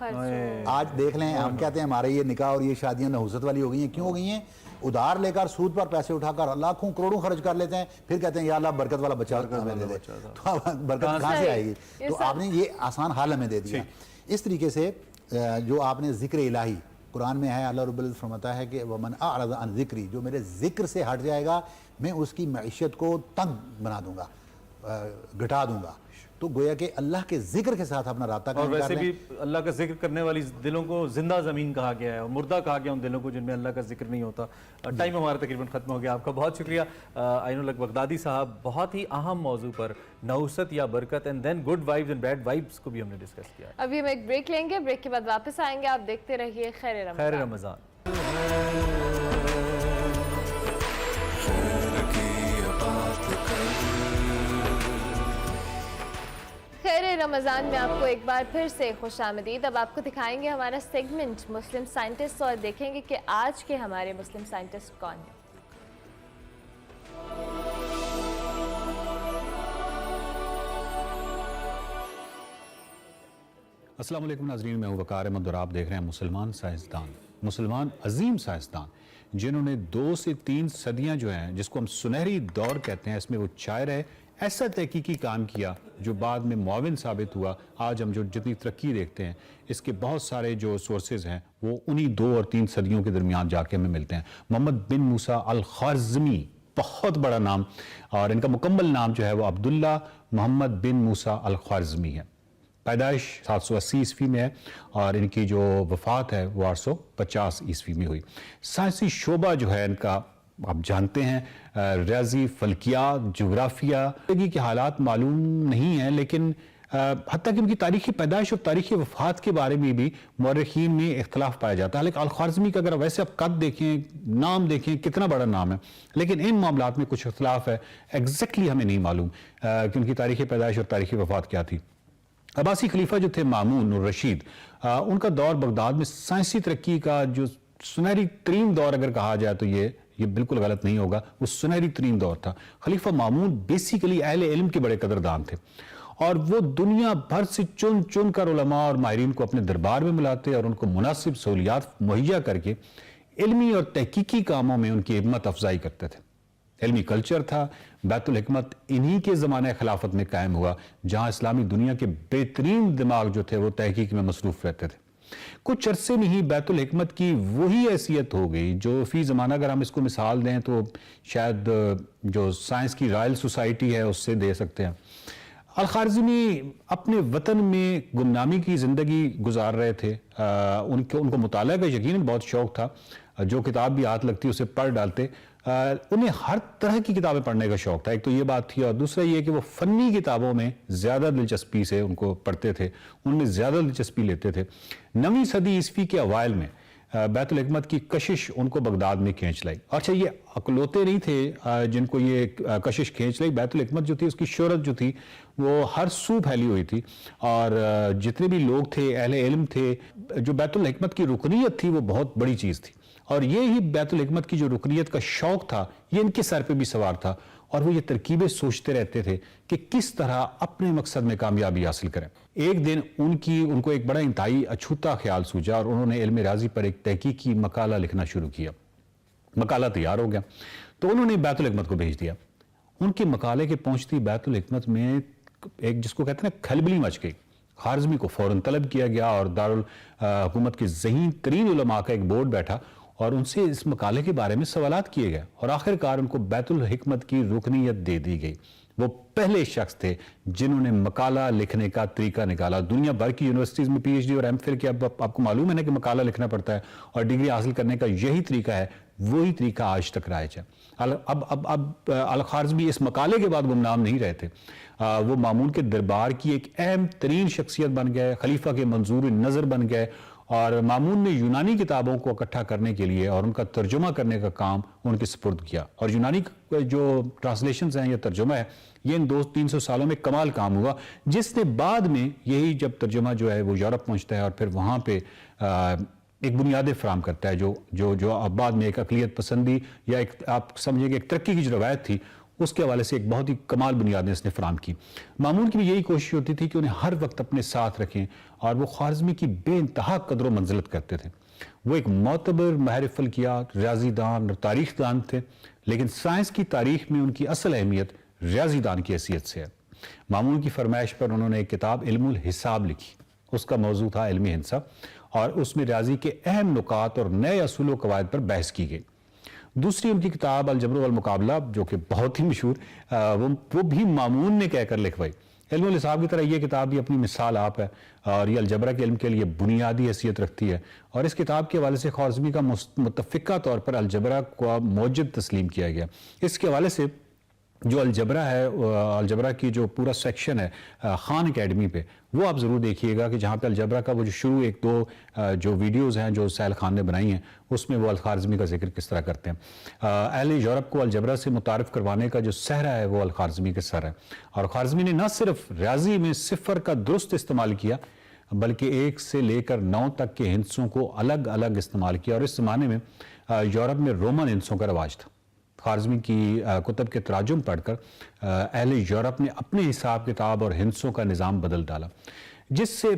आज देख लें, हम कहते हैं हमारे ये निकाह और ये शादियां नहुसत वाली हो गई हैं। क्यों हो गई हैं? उधार लेकर सूद पर पैसे उठाकर लाखों करोड़ों खर्च कर लेते हैं, फिर कहते हैं या अल्लाह बरकत वाला बच्चा हमें दे दे। तो अब बरकत कहाँ से आएगी? तो आपने ये आसान हाल हमें दे दिया। इस तरीके से जो आपने जिक्र इलाही कुरान में है, अल्लाह रब्बुल इज़्ज़त फरमाता है कि वमन अअरज़ अन ज़िक्री, जो मेरे जिक्र से हट जाएगा मैं उसकी मईशत को तंग बना दूंगा, घटा दूंगा। तो गोया कि अल्लाह के जिक्र के साथ अपना रास्ता और वैसे भी अल्लाह का जिक्र करने वाली दिलों को जिंदा ज़मीन कहा गया है और मुर्दा कहा गया उन दिलों को जिनमें अल्लाह का जिक्र नहीं होता। टाइम हमारा तकरीबन ख़त्म हो गया। आपका बहुत शुक्रिया आइनुल हक बगदादी साहब, बहुत ही अहम मौजू पर नहुसत या बरकत and then good vibes and bad vibes को भी हमने डिस्कस किया। अभी हम एक ब्रेक लेंगे, ब्रेक के बाद वापस आएंगे। आप देखते रहिए खैर रमज़ान। खैर रमज़ान में आपको एक बार फिर से खुशामदीद। अब आपको दिखाएंगे हमारा सेगमेंट मुस्लिम साइंटिस्ट और देखेंगे कि आज के हमारे मुस्लिम साइंटिस्ट कौन हैं। अस्सलाम वालेकुम नाज़रीन, मैं हूं वकार अहमद और आप देख रहे हैं मुसलमान साइंसदान। मुसलमान अजीम साइंसदान जिन्होंने 2 से 3 सदियां जो हैं, जिसको हम सुनहरी दौर कहते हैं, इसमें वो चाय रहे, ऐसा तहकीकी काम किया जो बाद में मुआविन साबित हुआ। आज हम जो जितनी तरक्की देखते हैं इसके बहुत सारे जो सोर्सेज हैं वो उन्हीं 2 और 3 सदियों के दरमियान जाके हमें मिलते हैं। मोहम्मद बिन मूसा अल ख्वारिज़मी, बहुत बड़ा नाम, और इनका मुकम्मल नाम जो है वो अब्दुल्ला मोहम्मद बिन मूसा अल ख्वारिज़मी है। पैदाइश 780 ईस्वी में है और इनकी जो वफ़ात है वो 850 ईस्वी में हुई। साइंसी शोबा जो है इनका आप जानते हैं, रियाजी, फल्कियात, जोग्राफिया, जिंदगी के हालात मालूम नहीं है, लेकिन हत्ता कि उनकी तारीख़ी पैदाइश और तारीख़ी वफ़ात के बारे में भी मौरख़ीन में इख्तलाफ पाया जाता है। लेकिन अल ख्वारिज़मी का अगर वैसे आप कद देखें, नाम देखें, कितना बड़ा नाम है, लेकिन इन मामलात में कुछ इख्तलाफ है। एग्जैक्टली हमें नहीं मालूम कि उनकी तारीख़ी पैदाइश और तारीख़ी वफ़ात क्या थी। अब्बासी खलीफा जो थे मामून और रशीद, उनका दौर बगदाद में साइंसी तरक्की का जो सुनहरी तरीन दौर अगर कहा जाए तो ये बिल्कुल गलत नहीं होगा, वो सुनहरी तरीन दौर था। खलीफा मामून बेसिकली अहले इल्म के बड़े कदरदान थे और वो दुनिया भर से चुन चुन कर उलमा और माहिरीन को अपने दरबार में बुलाते और उनको मुनासिब सहूलियात मुहैया करके इल्मी और तहकीकी कामों में उनकी हिम्मत अफजाई करते थे। इल्मी कल्चर था। बैतुल हिकमत इन्हीं के ज़माने खिलाफत में कायम हुआ, जहाँ इस्लामी दुनिया के बेहतरीन दिमाग जो थे वो तहकीक में मसरूफ़ रहते थे। कुछ अरसे में ही बैतुल हिकमत की वही हैसियत हो गई जो फ़ी ज़माना, अगर हम इसको मिसाल दें तो शायद जो साइंस की रॉयल सोसाइटी है उससे दे सकते हैं। अल ख्वारिज़मी अपने वतन में गुमनामी की ज़िंदगी गुजार रहे थे। उनको मुताला का यकीनन बहुत शौक़ था, जो किताब भी हाथ लगती उसे पढ़ डालते। उन्हें हर तरह की किताबें पढ़ने का शौक़ था, एक तो ये बात थी, और दूसरा ये कि वो फ़नी किताबों में ज़्यादा दिलचस्पी से उनको पढ़ते थे, उनमें ज़्यादा दिलचस्पी लेते थे। 9वीं सदी ईस्वी के अवाइल में बैतुल हिकमत की कशिश उनको बगदाद में खींच लाई। अच्छा, ये अकलौते नहीं थे जिनको ये कशिश खींच लाई। बैतुल हिकमत जो थी उसकी शोहरत जो थी वो हर सू फैली हुई थी और जितने भी लोग थे, अहले इल्म थे, जो बैतुल हिकमत की रुकनीयत थी वो बहुत बड़ी चीज़ थी। और ये ही बैतुल हिकमत की जो रुकनीयत का शौक़ था ये इनके सर पे भी सवार था और वो ये तरकीबें सोचते रहते थे कि किस तरह अपने मकसद में कामयाबी हासिल करें। एक दिन उनको एक बड़ा इंतहाई अछूता ख्याल सूझा और उन्होंने इल्म राजी पर एक तहकीकी मकाला लिखना शुरू किया। मकाला तैयार हो गया तो उन्होंने बैतुल हिकमत को भेज दिया। उनके मकाले के पहुंचती बैतुल हिकमत में एक, जिसको कहते हैं ना, खलबली मच गई। ख्वारिज़मी को फौरन तलब किया गया और दारुल हुकूमत के ज़हीन तरीन उलमा का एक बोर्ड बैठा और उनसे इस मकाले के बारे में सवालात किए गए और आखिरकार उनको बैतुल हिकमत की रुकनीयत दे दी गई। वो पहले शख्स थे जिन्होंने मकाला लिखने का तरीका निकाला। दुनिया भर की यूनिवर्सिटीज़ में पीएचडी और एमफिल के अब आपको मालूम है ना कि मकाला लिखना पड़ता है और डिग्री हासिल करने का यही तरीका है, वही तरीका आज तक राइज है। अब अल-खारज़मी इस मकाले के बाद गुमनाम नहीं रहे थे, वो मामून के दरबार की एक अहम तरीन शख्सियत बन गए, खलीफा के मंजूर नज़र बन गए और मामून ने यूनानी किताबों को इकट्ठा करने के लिए और उनका तर्जुमा करने का काम उनके सुपुर्द किया। और यूनानी जो ट्रांसलेशंस हैं या तर्जुमा है, ये इन 200-300 सालों में कमाल काम हुआ, जिसने बाद में यही जब तर्जुमा जो है वो यूरोप पहुंचता है और फिर वहाँ पे एक बुनियादें फराम करता है जो अब बाद में एक अक़लियत पसंदी या एक आप समझिए कि एक तरक्की की जो रवायत थी उसके हवाले से एक बहुत ही कमाल बुनियादें इसने फराम की। मामून की भी यही कोशिश होती थी कि उन्हें हर वक्त अपने साथ रखें और वो ख्वारिज़मी की बेइंतहा कदर मंजिलत करते थे। वो एक मोतबर माहिर फ़ल्कियात, रियाज़ीदान और तारीख़दान थे, लेकिन साइंस की तारीख़ में उनकी असल अहमियत रियाज़ीदान की हैसियत से है। मामून की फरमाइश पर उन्होंने एक किताब इल्मुल हिसाब लिखी, उसका मौजू था इल्मी हिसाब और उसमें रियाजी के अहम नुकात और नए असूल व कवायद पर बहस की गई। दूसरी उनकी किताब अल-जब्र वल मुकाबला जो कि बहुत ही मशहूर, वो भी मामून ने कहकर लिखवाई। इल्मुल हिसाब की तरह ये किताब भी अपनी मिसाल आप है और ये अलजबरा के इल्म के लिए बुनियादी हैसियत रखती है और इस किताब के हवाले से ख्वारिज़मी का मुतफ़िका तौर पर अलजबरा को मौजद तस्लीम किया गया। इसके हवाले से जो अलजबरा है, अलजबरा की जो पूरा सेक्शन है खान एकेडमी पे, वो आप ज़रूर देखिएगा कि जहाँ पे अलजबरा का वो जो शुरू 1-2 जो वीडियोज़ हैं जो सैल खान ने बनाई हैं, उसमें वो अल-खारज़मी का जिक्र किस तरह करते हैं। अहले यूरोप को अलजबरा से मुतारिफ़ करवाने का जो सहरा है वो अल-खारज़मी के सर है और ख़ारज़मी ने न सिर्फ रियाजी में सिफ़र का दुरुस्त इस्तेमाल किया बल्कि 1 से लेकर 9 तक के हिंसों को अलग अलग इस्तेमाल किया और इस ज़माने में यूरोप में रोमन हिंसों का रवाज था। ख़ारज़मी की कुतब के तराजुम पढ़कर अहले यूरोप ने अपने हिसाब किताब और हिंसों का निज़ाम बदल डाला, जिससे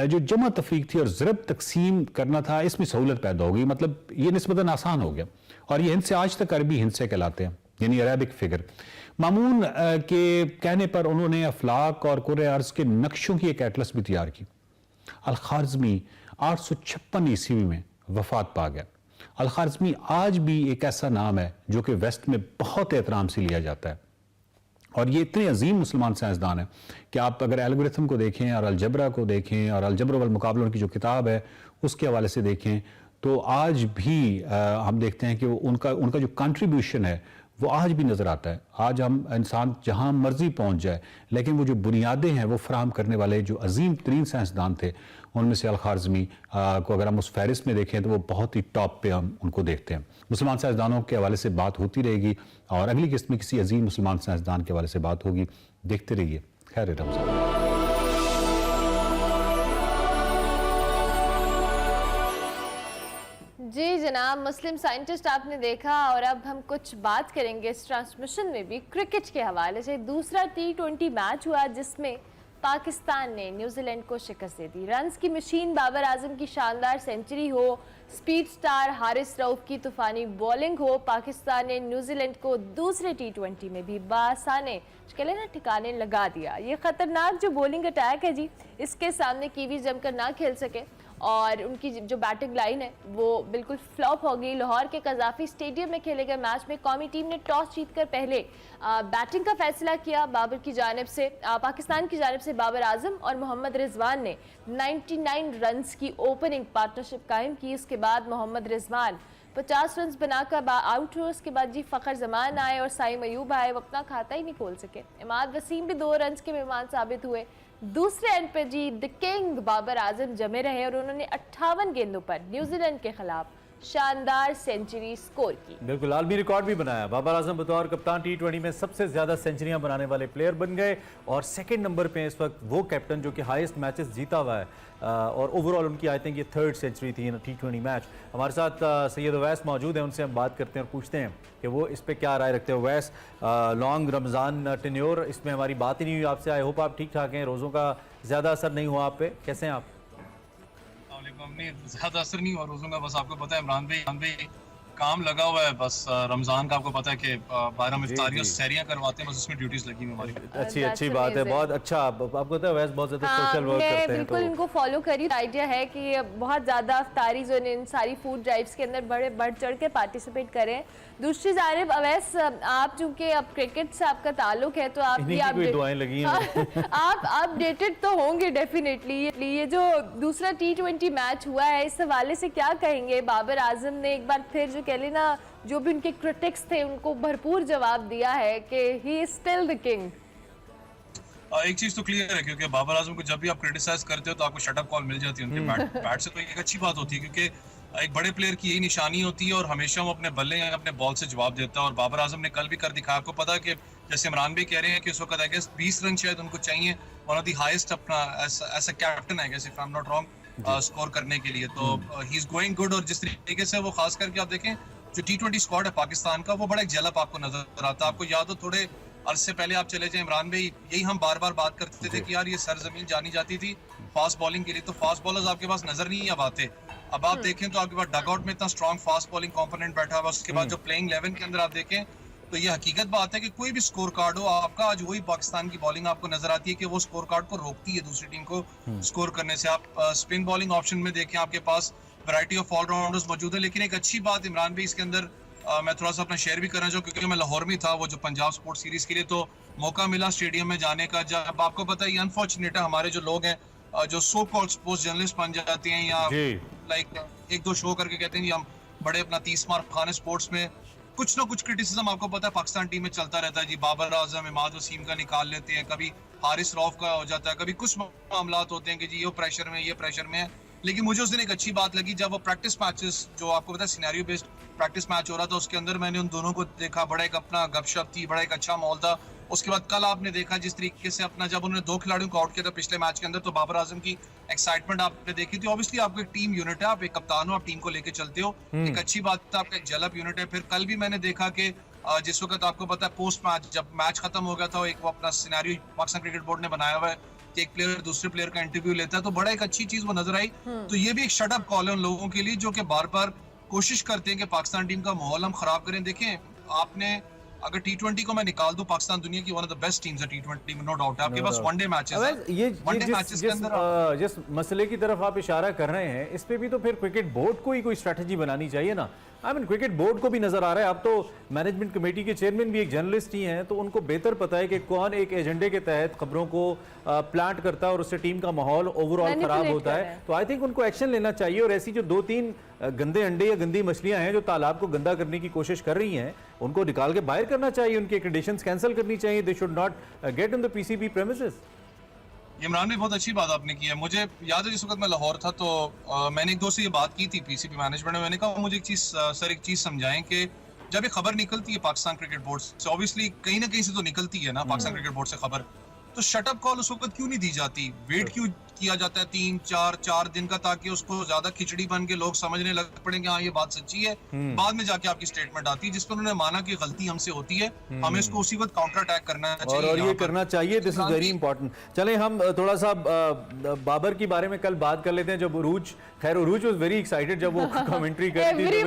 जो जमा तफरीक थी और ज़रब तकसीम करना था इसमें सहूलत पैदा हो गई। मतलब ये निस्बतन आसान हो गया और ये हिंसे आज तक अरबी हिंसे कहलाते हैं, यानी अरेबिक फिगर। मामून के कहने पर उन्होंने अफलाक और कुर्रे अर्ज़ के नक्शों की एक एटलस भी तैयार की। अल-खारज़मी 856 ईस्वी में वफात पा गया। अल-खारज़मी आज भी एक ऐसा नाम है जो कि वेस्ट में बहुत एहतराम से लिया जाता है और ये इतने अजीम मुसलमान साइंसदान हैं कि आप अगर एल्गोरिथम को देखें और अलजबरा को देखें और अल-जब्र वल मुकाबला की जो किताब है उसके हवाले से देखें तो आज भी हम देखते हैं कि उनका जो कंट्रीब्यूशन है वो आज भी नज़र आता है। आज हम इंसान जहाँ मर्जी पहुँच जाए, लेकिन वो जो बुनियादें हैं वो फराहम करने वाले जो अजीम तरीन साइंसदान थे उनमें से अल-खारज़मी को अगर हम उस फहरिस्त में देखें तो वो बहुत ही टॉप पे हम उनको देखते हैं। मुसलमान साइंसदानों के हवाले से बात होती रहेगी और अगली किस्त में किसी अजीम मुसलमान साइंसदान के हवाले से बात होगी। देखते रहिए। खैर रमज़ान। जी जनाब, मुस्लिम साइंटिस्ट आपने देखा और अब हम कुछ बात करेंगे इस ट्रांसमिशन में भी क्रिकेट के हवाले से। दूसरा T20 मैच हुआ जिसमें पाकिस्तान ने न्यूजीलैंड को शिकस्त दे दी। रन्स की मशीन बाबर आजम की शानदार सेंचुरी हो, स्पीड स्टार हारिस रऊफ की तूफानी बॉलिंग हो, पाकिस्तान ने न्यूजीलैंड को दूसरे T20 में भी बासाने ठिकाने लगा दिया। ये खतरनाक जो बॉलिंग अटैक है जी, इसके सामने कीवी जमकर ना खेल सके और उनकी जो बैटिंग लाइन है वो बिल्कुल फ्लॉप हो गई। लाहौर के कजाफी स्टेडियम में खेले गए मैच में कौमी टीम ने टॉस जीतकर पहले बैटिंग का फैसला किया। बाबर की जानिब से पाकिस्तान की जानिब से बाबर आजम और मोहम्मद रिजवान ने 99 रन्स की ओपनिंग पार्टनरशिप कायम की। उसके बाद मोहम्मद रिजवान 50 रन बनाकर आउट हुए। उसके बाद जी फ़खर जमान आए और साइम अयूब आए, वो अपना खाता ही नहीं खोल सके। इमाद वसीम भी 2 रन के मेहमान साबित हुए। दूसरे एंड पे जी द किंग बाबर आजम जमे रहे और उन्होंने 58 गेंदों पर न्यूजीलैंड के खिलाफ शानदार सेंचुरी स्कोर की। बिल्कुल आलमी रिकॉर्ड भी बनाया। बाबर आजम बतौर कप्तान T20 में सबसे ज्यादा सेंचुरियां बनाने वाले प्लेयर बन गए और सेकंड नंबर पे इस वक्त वो कैप्टन जो कि हाईएस्ट मैचेस जीता हुआ है और ओवरऑल उनकी आई थिंक ये 3rd सेंचुरी थी इन T20 मैच। हमारे साथ सैयद अवैस मौजूद हैं, उनसे हम बात करते हैं और पूछते हैं कि वो इस पर क्या राय रखते हैं। अवैस, लॉन्ग रमज़ान टेन्योर, इसमें हमारी बात ही नहीं हुई आपसे। आई होप आप ठीक ठाक हैं, रोज़ों का ज़्यादा असर नहीं हुआ आप पे, कैसे हैं आप? ज़्यादा असर नहीं हुआ रोज़ों का, बस आपको पता है इमरान भाई काम लगा हुआ है, बस रमजान का आपको पता है कि 12 इफ्तारी और सहरियां करवाते हैं, बस उसमें ड्यूटीज लगी हुई हमारी। अच्छी बात है, बहुत अच्छा। आपको पता है वैसे बहुत ज्यादा सोशल वर्क मैं करते हैं बिल्कुल इनको फॉलो करी। आइडिया है कि बहुत ज़्यादा अफ्तारी जो इन सारी फूड ड्राइव्स के अंदर बढ़ चढ़ के पार्टिसिपेट करें। दूसरी जानिब अवैस, आप चूंकि अब क्रिकेट से आपका ताल्लुक है तो आप भी दुआएं लगी हैं। आप अपडेटेड तो होंगे डेफिनेटली। ये जो दूसरा T20 मैच हुआ है, इस हवाले से क्या कहेंगे? बाबर आजम ने एक बार फिर जो कह लेना, जो भी उनके क्रिटिक्स थे उनको भरपूर जवाब दिया है कि he is still the king. एक चीज तो क्लियर है, क्योंकि बाबर आजम को जब भी आप क्रिटिसाइज करते हो तो आपको शट अप कॉल मिल जाती है उनके बैट से, तो एक अच्छी बात होती है, क्योंकि एक बड़े प्लेयर की यही निशानी होती है और हमेशा वो अपने बल्ले या अपने बॉल से जवाब देता है। और बाबर आजम ने कल भी कर दिखाया। आपको पता है कि जैसे इमरान भी कह रहे हैं कि उस वक्त आई गेस 20 रन शायद उनको चाहिए, वन ऑफ द हाईएस्ट अपना as a captain I guess if I am not wrong score करने के लिए। तो ही इज गोइंग गुड। और जिस तरीके से वो खास करके आप देखें जो T20 स्क्वाड है पाकिस्तान का, वो बड़ा एक जलप आपको नजर आता है। आपको याद हो थोड़े अरसे पहले आप चले जाए इमरान भाई, यही हम बार बार बात करते थे कि यार ये सरजमीन जानी जाती थी फास्ट बॉलिंग के लिए, तो फास्ट बॉलर्स आपके पास नजर नहीं अब आते। अब आप देखें तो आपके पास डगआउट में इतना स्ट्रॉन्ग फास्ट बॉलिंग कंपोनेंट बैठा हुआ, उसके बाद जो प्लेइंग 11 के अंदर आप देखें तो ये हकीकत बात है कि कोई भी स्कोर कार्ड हो आपका, आज वही पाकिस्तान की बॉलिंग आपको नजर आती है कि वो स्कोर कार्ड को रोकती है दूसरी टीम को स्कोर करने से। आप स्पिन बॉलिंग ऑप्शन में देखें, आपके पास वैरायटी ऑफ ऑलराउंडर्स मौजूद है। लेकिन एक अच्छी बात इमरान भाई इसके अंदर मैं थोड़ा सा अपना शेयर भी करना चाहूँ, क्योंकि मैं लाहौर में था वो जो पंजाब स्पोर्ट्स सीरीज के लिए, तो मौका मिला स्टेडियम में जाने का। जब आपको पता है ये अनफॉर्चुनेट है, हमारे जो लोग हैं जो सो कॉल्ड स्पोर्ट्स जर्नलिस्ट बन जाते हैं या लाइक एक दो शो करके कहते हैं कि हम बड़े अपना 30 मार खाने स्पोर्ट्स में, कुछ ना कुछ क्रिटिसिज्म आपको पता है पाकिस्तान टीम में चलता रहता है जी। बाबर आजम, इमाद वसीम का निकाल लेते हैं, कभी हारिस रऊफ का हो जाता है, कभी कुछ मामलात होते हैं कि जी ये प्रेशर में है। लेकिन मुझे उस दिन एक अच्छी बात लगी जब वो प्रैक्टिस मैचेस, जो आपको पता है सिनेरियो बेस्ड प्रैक्टिस मैच हो रहा था, उसके अंदर मैंने उन दोनों को देखा, बड़ा एक अपना गपशप थी, बड़ा एक अच्छा माहौल था। उसके बाद कल आपने देखा जिस तरीके से अपना जब उन्होंने 2 खिलाड़ियों को आउट किया था पिछले मैच के अंदर, तो बाबर आजम की एक्साइटमेंट आपने देखी थी। ऑब्वियसली आपको एक टीम यूनिट है, आप एक कप्तान हो, आप टीम को लेके चलते हो, एक अच्छी बात है, आपका एक जलप यूनिट है। फिर कल भी मैंने देखा कि जिस वक्त आपको पता है पोस्ट मैच जब मैच खत्म हो गया था, एक वो अपना सिनेरियो पाकिस्तान क्रिकेट बोर्ड ने बनाया हुआ है कि एक प्लेयर दूसरे प्लेयर का इंटरव्यू लेता है, तो बड़ा एक अच्छी चीज वो नजर आई। तो ये भी एक शट अप कॉल है उन लोगों के लिए जो कि बार बार कोशिश करते हैं कि पाकिस्तान टीम का माहौल हम खराब करें। देखें आपने अगर T20 को मैं निकाल दूं, पाकिस्तान दुनिया की one of the best teams है T20 में, नो डाउट है। आपके पास वनडे मैचेस हैं, ये वनडे मैचेस के अंदर जिस मसले की तरफ आप इशारा कर रहे हैं, इस पे भी तो फिर क्रिकेट बोर्ड को ही कोई स्ट्रेटजी बनानी चाहिए ना। आई मीन क्रिकेट बोर्ड को भी नजर आ रहा है, अब तो मैनेजमेंट कमेटी के चेयरमैन भी एक जर्नलिस्ट ही हैं, तो उनको बेहतर पता है कि कौन एक एजेंडे के तहत खबरों को प्लांट करता है और उससे टीम का माहौल ओवरऑल खराब होता है। तो आई थिंक उनको एक्शन लेना चाहिए और ऐसी जो 2-3 गंदे अंडे या गंदी मछलियां हैं जो तालाब को गंदा करने की कोशिश कर रही हैं, उनको निकाल के बाहर करना चाहिए, उनकी एक्रेडिटेशंस कैंसिल करनी चाहिए। They should not get in the PCB premises. Imran ने बहुत अच्छी बात आपने की है। मुझे याद है जिस वक्त मैं लाहौर था तो मैंने एक दो से ये बात की थी PCB मैनेजमेंट में। मैंने कहा मुझे एक चीज समझाएं कि जब ये खबर निकलती है पाकिस्तान क्रिकेट बोर्ड से, ऑब्वियसली कहीं ना कहीं से तो निकलती है ना पाकिस्तान क्रिकेट बोर्ड से खबर, तो शटअप कॉल उस वक्त क्यों नहीं दी जाती? वेट क्यों किया जाता है 3-4 दिन का, ताकि उसको ज्यादा खिचड़ी बन के लोग समझने लग पड़े कि हाँ ये बात सच्ची है। बाद में जाके आपकी स्टेटमेंट आती है जिस पर उन्होंने माना कि गलती हमसे होती है, हमें इसको उसी वक्त काउंटर अटैक करना चाहिए और ये करना चाहिए। This is very important. चलें हम थोड़ा सा बाबर के बारे में कल बात कर लेते हैं। जब उरूज वाज वेरी एक्साइटेड जब वो कमेंट्री कर रही थी,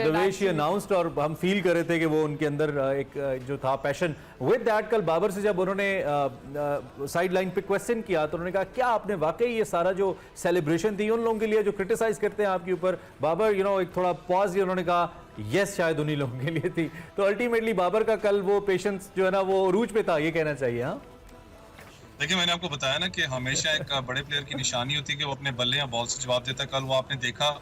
द वे शी अनाउंस्ड, और हम फील कर रहे थे कि वो उनके अंदर एक जो था पैशन। विद दैट कल बाबर से जब उन्होंने साइड लाइन पे क्वेश्चन किया तो उन्होंने कहा क्या आपने वाकई ये सारा जो सेलिब्रेशन थी उन लोगों के लिए जो क्रिटिसाइज करते हैं आपके ऊपर, बाबर एक थोड़ा पॉज, उन्होंने कहा यस शायद उन्हीं लोगों के लिए थी। तो अल्टीमेटली बाबर का कल वो पेशेंस जो है ना वो उरूज पे था, ये कहना चाहिए। हाँ देखिए मैंने आपको बताया ना कि हमेशा एक बड़े प्लेयर की निशानी होती है कि वो अपने बल्ले या बॉल से जवाब देता है। कल वो आपने देखा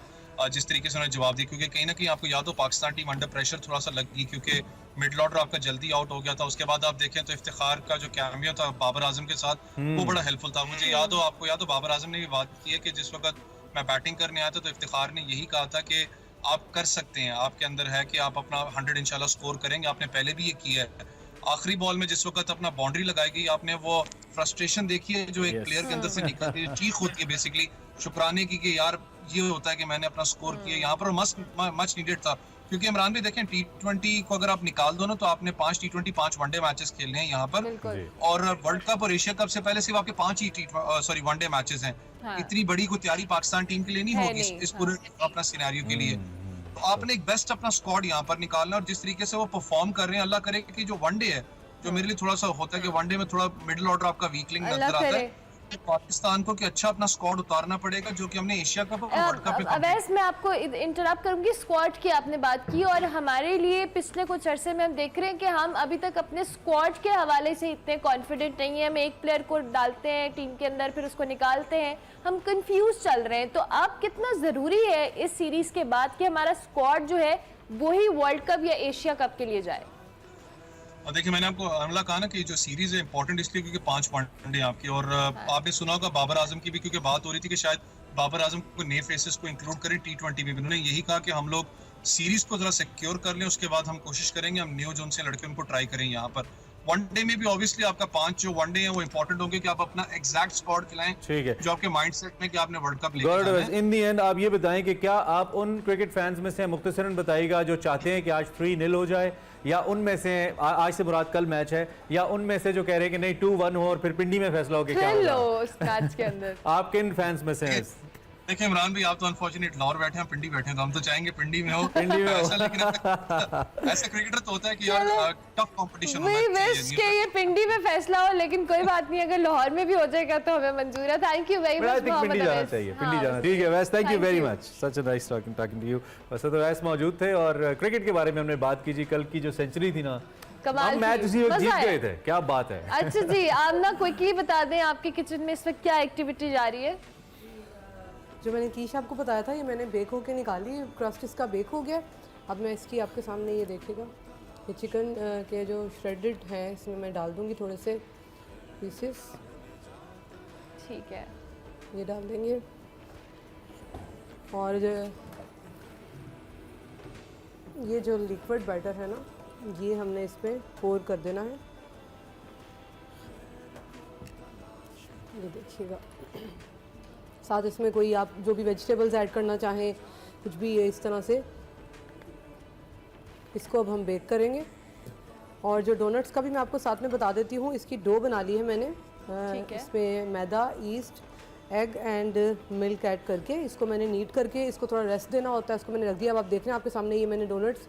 जिस तरीके से उन्होंने जवाब दिया, क्योंकि कहीं ना कहीं आपको याद हो पाकिस्तान टीम अंडर प्रेशर थोड़ा सा लगी क्योंकि मिडल ऑर्डर आपका जल्दी आउट हो गया था। उसके बाद आप देखें तो इफ्तिखार का जो कैमियो था बाबर आजम के साथ वो बड़ा हेल्पफुल था। मुझे आपको याद हो बाबर आजम ने भी बात की है कि जिस वक्त मैं बैटिंग करने आया था तो इफ्तिखार ने यही कहा था कि आप कर सकते हैं, आपके अंदर है कि आप अपना 100 इंशाल्लाह स्कोर करेंगे। आपने पहले भी ये किया है। आखिरी बॉल में जिस वक्त अपना बाउंड्री लगाई गई, आपने वो फ्रस्ट्रेशन देखी है जो एक प्लेयर के अंदर से निकलती है, चीख होती है बेसिकली शुक्राने की कि यार ये होता है कि मैंने अपना स्कोर किया यहाँ पर, मच नीडेड था। क्योंकि इमरान भी देखें T20 को अगर आप निकाल दो ना तो आपने 5 T20 5 वनडे मैचेस खेलने हैं यहाँ पर, और वर्ल्ड कप और एशिया कप से पहले सिर्फ आपके 5 ही वनडे मैचेस हैं। इतनी बड़ी को तैयारी पाकिस्तान टीम के लिए नहीं होगी इस पूरे अपना सिनेरियो के लिए। तो आपने एक बेस्ट अपना स्क्वाड यहाँ पर निकालना, और जिस तरीके से वो परफॉर्म कर रहे हैं, अल्लाह करे कि जो वनडे है, जो मेरे लिए थोड़ा सा होता है कि वनडे में थोड़ा मिडिल ऑर्डर आपका वीकलिंग नजर आता है, पाकिस्तान को कि अच्छा अपना स्क्वाड उतारना पड़ेगा, जो कि हमने एशिया कप और वर्ल्ड कप में अवैस, मैं आपको इंटरप्ट करूंगी। स्क्वाड की आपने बात की, और हमारे लिए पिछले कुछ अरसे में हम देख रहे हैं कि हम अभी तक अपने स्क्वाड के हवाले से इतने कॉन्फिडेंट नहीं है। हम एक प्लेयर को डालते हैं टीम के अंदर, फिर उसको निकालते हैं, हम कंफ्यूज चल रहे हैं। तो अब कितना ज़रूरी है इस सीरीज़ के बाद कि हमारा स्क्वाड जो है वही वर्ल्ड कप या एशिया कप के लिए जाए? और देखिए, मैंने आपको अमला कहा ना कि जो सीरीज है इंपॉर्टेंट इसलिए क्योंकि 5 वनडे आपकी, और आपने सुना होगा बाबर आजम की भी, क्योंकि बात हो रही थी कि शायद बाबर आजम को नए फेसेस को इंक्लूड करें T20 में। उन्होंने यही कहा कि हम लोग सीरीज को जरा सिक्योर कर लें, उसके बाद हम कोशिश करेंगे, हम न्यू जोन से लड़के उनको ट्राई करें यहाँ पर। वनडे में भी ऑब्वियसली आपका 5 जो वनडे हैं वो इंपॉर्टेंट होंगे कि आप अपना एग्जैक्ट स्क्वाड खिलाएं, ठीक है, जो आपके माइंडसेट में कि आपने वर्ल्ड कप लेके जाना है। इन दी एंड आप ये बताएं कि क्या आप उन क्रिकेट फैंस में से मुख्तसरन बताइएगा जो चाहते हैं कि आज 3-0 हो जाए, या उनमें से आज से मुराद कल मैच है, या उनमें से जो कह रहे हैं कि नहीं 2-1 हो और फिर पिंडी में फैसला हो कि क्या होगा? उस मैच के अंदर आप किन फैंस में से हैं? देखिए इमरान भाई, आप तो अनफॉर्चुनेट लाहौर बैठे हैं, पिंडी बैठे हैं, तो हम तो चाहेंगे पिंडी में हो, पिंडी में हो। ऐसा, लेकिन ऐसा क्रिकेटर तो होता है कि यार टफ कंपटीशन होना We चाहिए। wish कि ये पिंडी में फैसला हो, लेकिन कोई बात नहीं, अगर लाहौर में भी हो जाएगा तो हमें मंजूर है। Thank you very much Pindi जाना चाहिए, पिंडी जाना। ठीक है वैसे, thank you very much, such a nice talking to you. वैसे तो वैसे मौजूद थे और क्रिकेट के बारे में हमने बात की जी। कल की जो सेंचुरी थी ना, कमाल, मैच उसी वक्त जीत गए थे, क्या बात है। अच्छा जी, आप ना क्विकली बता दें आपके किचन में इस वक्त क्या एक्टिविटी जारी है? जो मैंने कीश आपको बताया था, ये मैंने बेक होके निकाली, क्रस्ट इसका बेक हो गया। अब मैं इसकी आपके सामने ये देखिएगा, ये चिकन के जो श्रेडेड हैं इसमें मैं डाल दूंगी थोड़े से पीसेस, ठीक है, ये डाल देंगे। और ये जो लिक्विड बैटर है ना, ये हमने इसमें पोर कर देना है। ये देखिएगा, साथ इसमें कोई आप जो भी वेजिटेबल्स ऐड करना चाहें, कुछ भी इस तरह से। इसको अब हम बेक करेंगे। और जो डोनट्स का भी मैं आपको साथ में बता देती हूँ, इसकी डो बना ली है मैंने। इसमें मैदा, yeast, egg and milk add करके इसको मैंने नीट करके इसको थोड़ा रेस्ट देना होता है, इसको मैंने रख दिया। अब आप देख रहे हैं आपके सामने, ये मैंने डोनट्स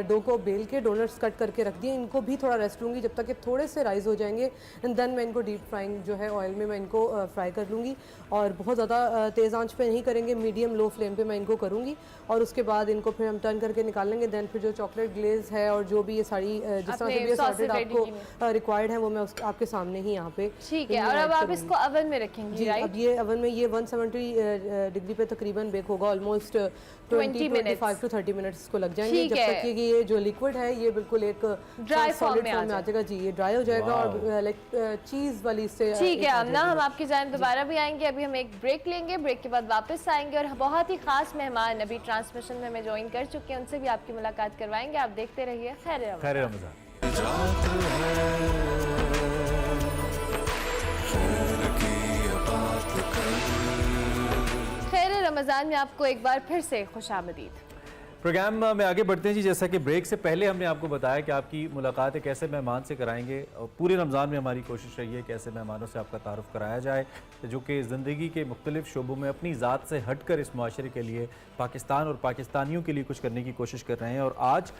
डो को बेल के डोनट्स कट करके रख दिए। इनको भी थोड़ा रेस्ट लूँगी जब तक कि थोड़े से राइज हो जाएंगे, एंड देन मैं इनको डीप फ्राइंग जो है ऑयल में मैं इनको फ्राई कर लूँगी। और बहुत ज़्यादा तेज़ आंच पे नहीं करेंगे, मीडियम लो फ्लेम पे मैं इनको करूँगी। और उसके बाद इनको फिर हम टर्न करके निकाल लेंगे। देन फिर जो चॉकलेट ग्लेज है और जो भी ये सारी जिस तरह से भी सॉर्टेड आपको रिक्वायर्ड है वो मैं आपके सामने ही यहाँ पे, ठीक है। और अब आप इसको अवन में रखेंगी, राइट? अब ये अवन में ये 170 डिग्री पे तकरीबन बेक होगा। ऑलमोस्ट 25 to 30 मिनट्स इसको लग जाएंगे, जब तक कि ये जो लिक्विड है ये बिल्कुल एक ड्राई फॉर्म में आ जाएगा। जी, ये ड्राई हो जाएगा और लाइक चीज़ वाली से। ठीक है अमना, हम आपकी जान दोबारा भी आएंगे। अभी हम एक ब्रेक लेंगे, ब्रेक के बाद वापस आएंगे और बहुत ही खास मेहमान अभी ट्रांसमिशन में हमें ज्वाइन कर चुके हैं, उनसे भी आपकी मुलाकात करवाएंगे। आप देखते रहिए खैर रमज़ान। खैर रमज़ान में आपको एक बार फिर से खुशामदीद। प्रोग्राम में आगे बढ़ते हैं जी। जैसा कि ब्रेक से पहले हमने आपको बताया कि आपकी मुलाकात एक ऐसे मेहमान से कराएंगे, और पूरे रमज़ान में हमारी कोशिश रही है कि ऐसे मेहमानों से आपका तारुफ़ कराया जाए जो कि ज़िंदगी के मुख्तलिफ़ शोबों में अपनी ज़ात से हट कर इस माशरे के लिए, पाकिस्तान और पाकिस्तानियों के लिए कुछ करने की कोशिश कर रहे हैं। और आज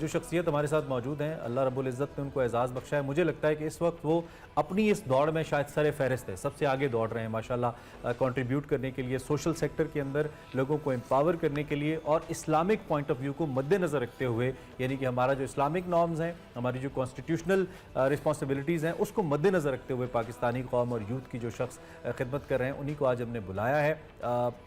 जो शख्सियत हमारे साथ मौजूद हैं, अल्लाह रब्बुल इज़्ज़त ने उनको एज़ाज़ बख्शा है। मुझे लगता है कि इस वक्त वो अपनी इस दौड़ में शायद सर फ़हरिस्त है, सबसे आगे दौड़ रहे हैं माशाल्लाह, कंट्रीब्यूट करने के लिए, सोशल सेक्टर के अंदर लोगों को एम्पावर करने के लिए, और इस्लामिक पॉइंट ऑफ व्यू को मद्देनज़र रखते हुए, यानी कि हमारा जो इस्लामिक नॉर्म्स हैं, हमारी जो कॉन्स्टिट्यूशनल रिस्पॉन्सिबिलिटीज़ हैं, उसको मद्देनज़र रखते हुए पाकिस्तानी कौम और यूथ की जो शख्स खिदमत कर रहे हैं, उन्हीं को आज हमने बुलाया है।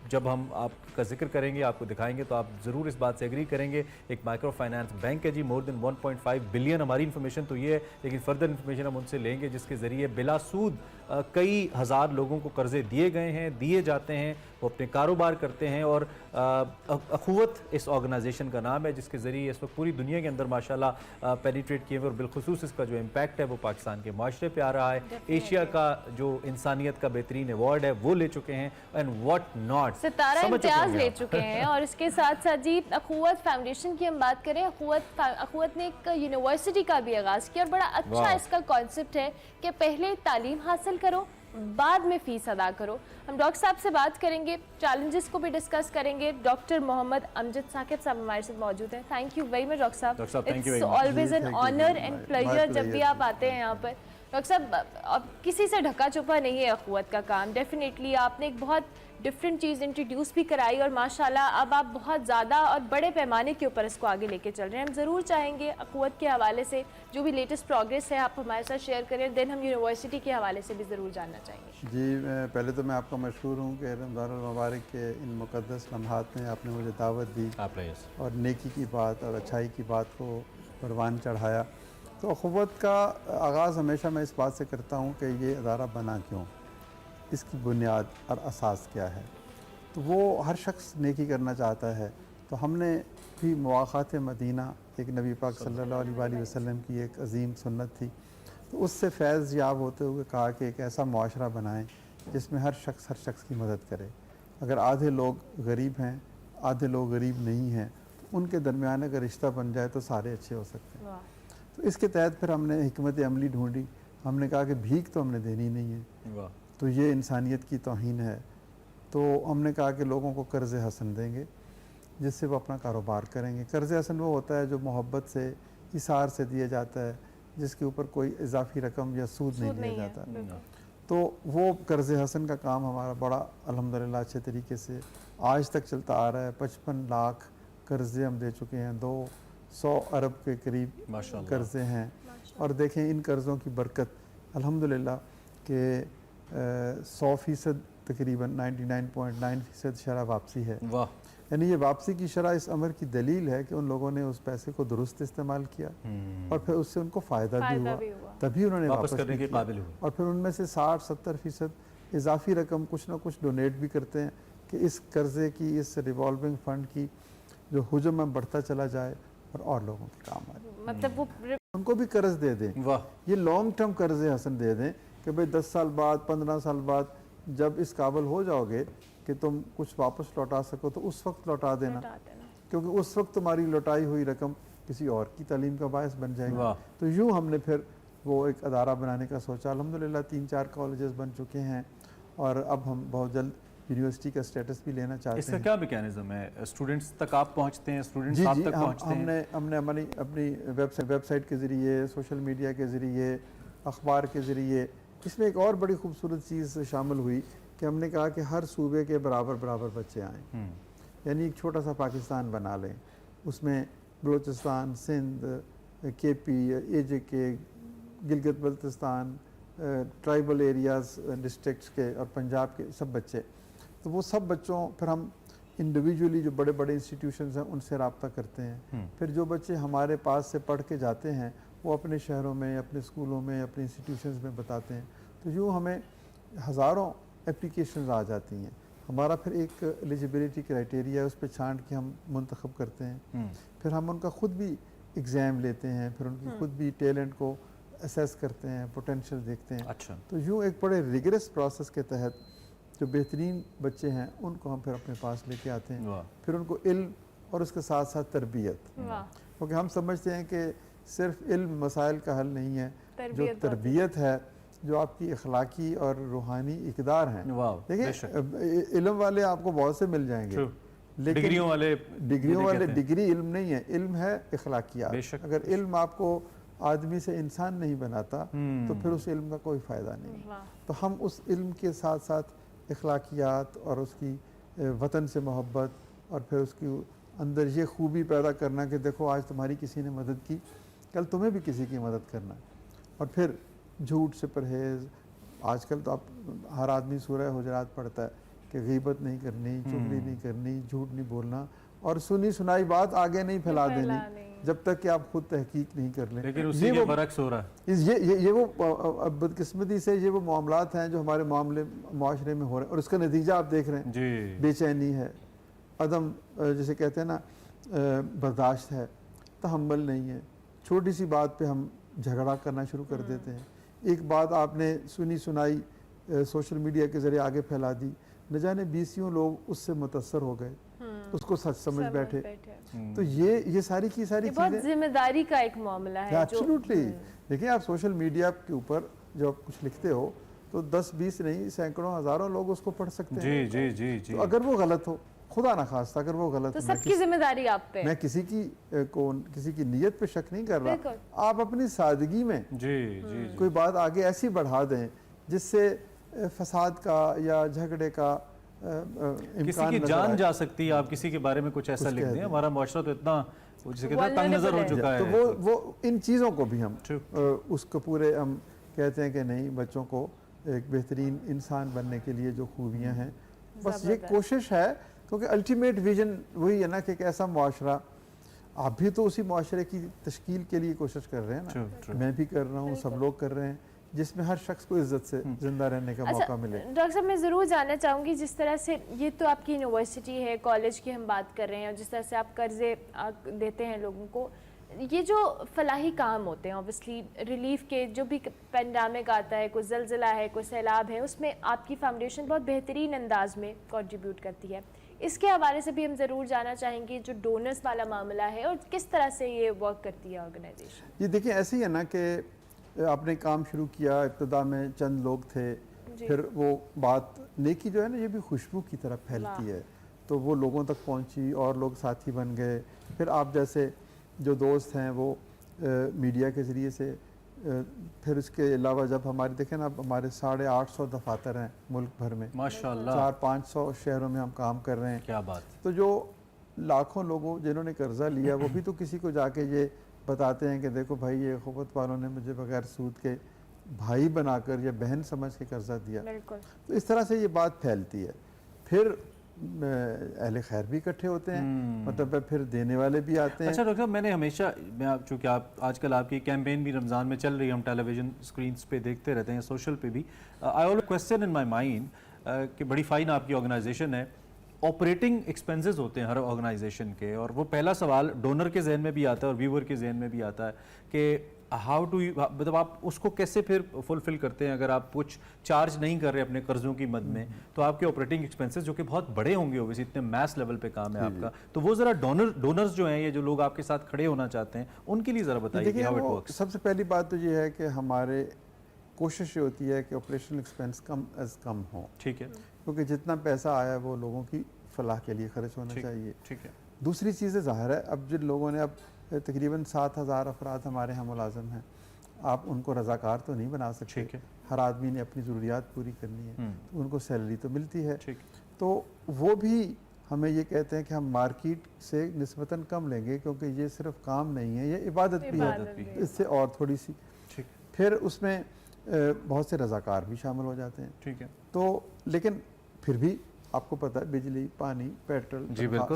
जब हम आपका जिक्र करेंगे, आपको दिखाएंगे, तो आप ज़रूर इस बात से एग्री करेंगे। एक माइक्रो फाइनेंस बैंक है जी, मोर देन 1.5 बिलियन, हमारी इन्फॉर्मेशन तो ये है, लेकिन फर्दर इन्फॉर्मेशन हम उनसे लेंगे, जिसके ज़रिए बिला सूद कई हज़ार लोगों को कर्ज़े दिए गए हैं, दिए जाते हैं, वो अपने कारोबार करते हैं। और अखुवत इस ऑर्गेनाइजेशन का नाम है, जिसके ज़रिए इस वक्त पूरी दुनिया के अंदर माशाल्लाह पेनिट्रेट किए हुए, और बिलखुसूस इसका जो इम्पैक्ट है वो पाकिस्तान के माशरे पे आ रहा है। एशिया का जो इंसानियत का बेहतरीन अवार्ड है वो ले चुके हैं, एंड व्हाट नॉट, सितारा इम्तियाज ले चुके हैं। और इसके साथ साथ जी अखुवत फाउंडेशन की हम बात करें, अखुवत ने एक यूनिवर्सिटी का भी आगाज़ किया, और बड़ा अच्छा इसका कॉन्सेप्ट है कि पहले तालीम हासिल करो, बाद में फ़ीस अदा करो। हम डॉक्टर साहब से बात करेंगे, चैलेंजेस को भी डिस्कस करेंगे। डॉक्टर मोहम्मद अमजद साकिब साहब हमारे साथ मौजूद हैं। Thank you very much doctor साहब। thank you it's very much. Always an honour and pleasure जब भी आप आते हैं यहाँ पर। डॉक्टर साहब, अब किसी से ढका छुपा नहीं है अखुवत का काम। डेफिनेटली आपने एक बहुत डिफरेंट चीज़ इंट्रोड्यूस भी कराई और माशाल्लाह अब आप बहुत ज़्यादा और बड़े पैमाने के ऊपर इसको आगे लेके चल रहे हैं। हम ज़रूर चाहेंगे अखुवत के हवाले से जो भी लेटेस्ट प्रोग्रेस है आप हमारे साथ शेयर करें। देन हम यूनिवर्सिटी के हवाले से भी ज़रूर जानना चाहेंगे। जी, पहले तो मैं आपका मशहूर हूँ कि रमज़ान मुबारक के इन मुक़द्दस लम्हात में आपने मुझे दावत दी और नेकी की बात और अच्छाई की बात को परवान चढ़ाया। तो अखुवत का आगाज़ हमेशा मैं इस बात से करता हूँ कि ये अदारा बना क्यों, इसकी बुनियाद और असास क्या है। तो वो हर शख्स नेकी करना चाहता है। तो हमने भी मुवाक़ात मदीना एक नबी पाक सल्लल्लाहु अलैहि वसल्लम की एक अजीम सुन्नत थी, तो उससे फैज़ याब होते हुए कहा कि एक ऐसा मुआशरा बनाएं जिसमें हर शख्स की मदद करे। अगर आधे लोग गरीब हैं, आधे लोग गरीब नहीं हैं, तो उनके दरमियान अगर रिश्ता बन जाए तो सारे अच्छे हो सकते हैं। तो इसके तहत फिर हमने हिकमत अमली ढूंढी। हमने कहा कि भीख तो हमने देनी नहीं है, तो ये इंसानियत की तौहीन है। तो हमने कहा कि लोगों को कर्ज़ हसन देंगे जिससे वो अपना कारोबार करेंगे। कर्ज़ हसन वो होता है जो मोहब्बत से, इसार से दिया जाता है, जिसके ऊपर कोई इजाफी रकम या सूद नहीं लिया जाता। तो वो कर्ज़ हसन का काम हमारा बड़ा अल्हम्दुलिल्लाह अच्छे तरीके से आज तक चलता आ रहा है। 55 लाख कर्ज़े हम दे चुके हैं, 200 अरब के करीब कर्ज़े हैं। और देखें इन कर्ज़ों की बरकत अल्हम्दुलिल्लाह के 100% तकरीबन 99.9% शरह वापसी है। यानी ये वापसी की शरह इस अमर की दलील है कि उन लोगों ने उस पैसे को दुरुस्त इस्तेमाल किया और फिर उससे उनको फ़ायदा भी हुआ, तभी उन्होंने वापस करने के काबिल हुए। और फिर उनमें से 60-70% इजाफी रकम कुछ ना कुछ डोनेट भी करते हैं कि इस कर्ज़े की, इस रिवॉल्विंग फ़ंड की जो हुजम में बढ़ता चला जाए और लोगों के काम आए। मतलब वो उनको भी कर्ज दे दें, ये लॉन्ग टर्म कर्ज़ हसन दे दें कि भाई 10 साल बाद, 15 साल बाद जब इस काबिल हो जाओगे कि तुम कुछ वापस लौटा सको तो उस वक्त लौटा देना, क्योंकि उस वक्त तुम्हारी लौटाई हुई रकम किसी और की तालीम का बायस बन जाएगी। तो यूँ हमने फिर वो एक अदारा बनाने का सोचा। अल्हम्दुलिल्लाह 3-4 कॉलेजेस बन चुके हैं और अब हम बहुत जल्द यूनिवर्सिटी का स्टेटस भी लेना चाहते हैं। इसका क्या मैकेनिज्म है? स्टूडेंट्स तक आप पहुंचते हैं? स्टूडेंट्स आप तक पहुंचते हैं? हमने अपनी वेबसाइट के ज़रिए, सोशल मीडिया के ज़रिए, अखबार के ज़रिए। इसमें एक और बड़ी खूबसूरत चीज़ शामिल हुई कि हमने कहा कि हर सूबे के बराबर बच्चे आएँ, यानी एक छोटा सा पाकिस्तान बना लें। उसमें Balochistan, Sindh, KP, AJK, Gilgit Baltistan, tribal areas districts के और पंजाब के सब बच्चे। तो वो सब बच्चों फिर हम इंडिविजुअली जो बड़े बड़े इंस्टीट्यूशंस हैं उनसे रब्ता करते हैं। फिर जो बच्चे हमारे पास से पढ़ के जाते हैं वो अपने शहरों में, अपने स्कूलों में, अपने इंस्टीट्यूशंस में बताते हैं। तो यूँ हमें हज़ारों एप्लीकेशंस आ जाती हैं। हमारा फिर एक एलिजिबिलिटी क्राइटेरिया है, उस पर छांट के हम मुंतखब करते हैं। फिर हम उनका ख़ुद भी एग्ज़ाम लेते हैं, फिर उनकी ख़ुद भी टैलेंट को असेस करते हैं, पोटेंशियल देखते हैं। अच्छा। तो यूँ एक बड़े रिगरस प्रोसेस के तहत जो बेहतरीन बच्चे हैं उनको हम फिर अपने पास लेके आते हैं। फिर उनको इल्म और उसके साथ साथ तरबियत, क्योंकि हम समझते हैं कि सिर्फ इल्म मसाइल का हल नहीं है, जो तरबियत है, जो आपकी अखलाकी और रूहानी इक़दार हैं। देखिए इल्म वाले आपको बहुत से मिल जाएंगे, लेकिन डिग्रियों वाले डिग्री इल्म नहीं है, इल्म है अखलाकियात। अगर इल्म आपको आदमी से इंसान नहीं बनाता तो फिर उस इल्म का कोई फ़ायदा नहीं। तो हम उस इल्म के साथ साथ अखलाकियात और उसकी वतन से मोहब्बत और फिर उसकी अंदर ये खूबी पैदा करना कि देखो आज तुम्हारी किसी ने मदद की, कल तुम्हें भी किसी की मदद करना। और फिर झूठ से परहेज़। आजकल तो आप हर आदमी सूरह हुजरात पढ़ता है कि गीबत नहीं करनी, चुगली नहीं करनी, झूठ नहीं बोलना और सुनी सुनाई बात आगे नहीं फैला देनी जब तक कि आप खुद तहकीक नहीं कर लें। लेकिन उसी के बरक्स हो रहा है। ये वो बदकिस्मती से ये वो मामलात हैं जो हमारे माशरे में हो रहे हैं और उसका नतीजा आप देख रहे हैं जी। बेचैनी है, अदम जैसे कहते हैं ना बर्दाश्त है, तहम्मुल नहीं है। छोटी सी बात पे हम झगड़ा करना शुरू कर देते हैं। एक बात आपने सुनी सुनाई सोशल मीडिया के ज़रिए आगे फैला दी, न जाने 20 लोग उससे मुतासर हो गए, उसको सच समझ बैठे। तो ये सारी की सारी बहुत जिम्मेदारी का एक मामला है। एब्सोल्युटली। देखिए आप सोशल मीडिया के ऊपर जब आप कुछ लिखते हो तो 10-20 नहीं, सैकड़ों हज़ारों लोग उसको पढ़ सकते हैं। जी जी जी जी। तो अगर वो गलत हो, खुदा ना खास्ता अगर वो गलत तो हो, मैं सबकी जिम्मेदारी आप पे। मैं किसी की नीयत पे शक नहीं कर बिल्कुल। रहा, आप अपनी सादगी में जी जी जी। कोई बात आगे ऐसी बढ़ा दें जिससे फसाद का या झगड़े का किसी की जान जा सकती है, आप किसी के बारे में कुछ ऐसा लिख दें, हमारा मुआशरा तो इतना जिसे कहते हैं तंग नजर हो चुका है। तो वो इन चीज़ों को भी हम उसको पूरे हम कहते हैं कि नहीं, बच्चों को एक बेहतरीन इंसान बनने के लिए जो खूबियाँ हैं, बस ये कोशिश है, क्योंकि अल्टीमेट विजन वही है ना कि एक ऐसा मुआशरा, आप भी तो उसी मुआशरे की तश्कील के लिए कोशिश कर रहे हैं ना, मैं भी कर रहा हूँ, सब लोग कर रहे हैं, जिसमें हर शख्स को इज्जत से जिंदा रहने का मौका मिले। डॉक्टर साहब, मैं ज़रूर जानना चाहूँगी, जिस तरह से ये तो आपकी यूनिवर्सिटी है, कॉलेज की हम बात कर रहे हैं, और जिस तरह से आप कर्जे देते हैं लोगों को, ये जो फलाही काम होते हैं, ऑब्वियसली रिलीफ के जो भी पेंडेमिक आता है, कोई ज़लज़ला है, कोई सैलाब है, उसमें आपकी फाउंडेशन बहुत बेहतरीन अंदाज में कंट्रीब्यूट करती है। इसके हवाले से भी हम ज़रूर जानना चाहेंगे जो डोनर्स वाला मामला है और किस तरह से ये वर्क करती है ऑर्गेनाइजेशन। ये देखिए, ऐसे ही है ना कि आपने काम शुरू किया, इब्तिदा में चंद लोग थे, फिर वो बात नेकी जो है ना, ये भी खुशबू की तरफ फैलती है, तो वो लोगों तक पहुंची और लोग साथी बन गए। फिर आप जैसे जो दोस्त हैं वो मीडिया के ज़रिए से, फिर इसके अलावा जब हमारे देखें ना, हमारे 850 दफातर हैं मुल्क भर में, माशाल्लाह, 400-500 शहरों में हम काम कर रहे हैं। क्या बात। तो जो लाखों लोगों जिन्होंने कर्जा लिया, वो भी तो किसी को जाके ये बताते हैं कि देखो भाई, ये खुफत वालों ने मुझे बगैर सूद के भाई बनाकर या बहन समझ के कर्जा दिया। तो इस तरह से ये बात फैलती है। फिर अहले खैर भी इकट्ठे होते हैं, मतलब फिर देने वाले भी आते हैं। अच्छा डॉक्टर साहब, मैंने हमेशा, चूँकि आप आजकल आपकी कैंपेन भी रमज़ान में चल रही है, हम टेलीविज़न स्क्रीन्स पे देखते रहते हैं, सोशल पे भी, I always question in my mind कि बड़ी फ़ाइन आपकी ऑर्गेनाइजेशन है, ऑपरेटिंग एक्सपेंसेस होते हैं हर ऑर्गेनाइजेशन के, और वो पहला सवाल डोनर के जहन में भी आता है और व्यूअर के जहन में भी आता है कि हाउ टू, मतलब आप उसको कैसे फिर फुलफिल करते हैं। अगर आप कुछ चार्ज नहीं कर रहे अपने कर्जों की मद में, तो आपके ऑपरेटिंग एक्सपेंसेस जो कि बहुत बड़े होंगे, ओवैसे इतने मैस लेवल पे काम है आपका, तो वो ज़रा डोनर्स जो हैं, ये जो लोग आपके साथ खड़े होना चाहते हैं, उनके लिए ज़रा बताइए हाउ इट वर्क्स। सबसे पहली बात तो ये है कि हमारे कोशिश ये होती है कि ऑपरेशनल एक्सपेंस कम अज़ कम हो। ठीक है, क्योंकि जितना पैसा आया वो लोगों की फलाह के लिए खर्च होना चाहिए। ठीक है। दूसरी चीज़ ज़ाहिर है, अब जिन लोगों ने, अब तकरीबन 7000 अफराद हमारे यहाँ मुलाजम हैं, आप उनको रज़ाकार तो नहीं बना सकते। ठीक है। हर आदमी ने अपनी ज़रूरियात पूरी करनी है, तो उनको सैलरी तो मिलती है। ठीक। तो वो भी हमें ये कहते हैं कि हम मार्केट से निस्बतन कम लेंगे, क्योंकि ये सिर्फ काम नहीं है, ये इबादत भी है, इससे और थोड़ी सी। ठीक। फिर उसमें बहुत से रज़ाकार भी शामिल हो जाते हैं। ठीक है। तो लेकिन फिर भी आपको पता है, बिजली, पानी, पेट्रोल,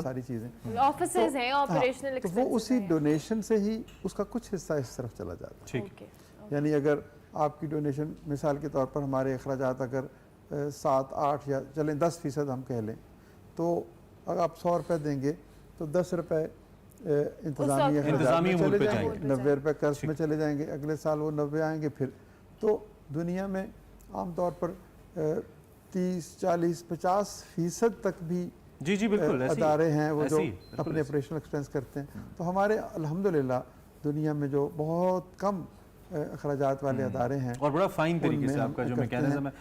सारी चीज़ें, ऑफिसेज हैं, ऑपरेशनल तो वो उसी डोनेशन से ही उसका कुछ हिस्सा इस तरफ चला जाता है। ठीक। यानी अगर आपकी डोनेशन, मिसाल के तौर पर हमारे अखराजात अगर 7-8 या चलें 10% हम कह लें, तो अगर आप 100 रुपये देंगे तो 10 रुपये इंतज़ामी में चले जाएंगे, 90 रुपये कर्ज में चले जाएंगे, अगले साल वो 90 आएंगे। फिर तो दुनिया में आमतौर पर 30-40-50% तक भी जी बिल्कुल अदारे हैं वो जो अपने ऑपरेशनल एक्सपेंस करते हैं। तो हमारे अल्हम्दुलिल्लाह दुनिया में जो बहुत कम अखराजात वाले अदारे हैं, और बड़ा फाइन तरीके से आपका जो मैकेनिज्म है,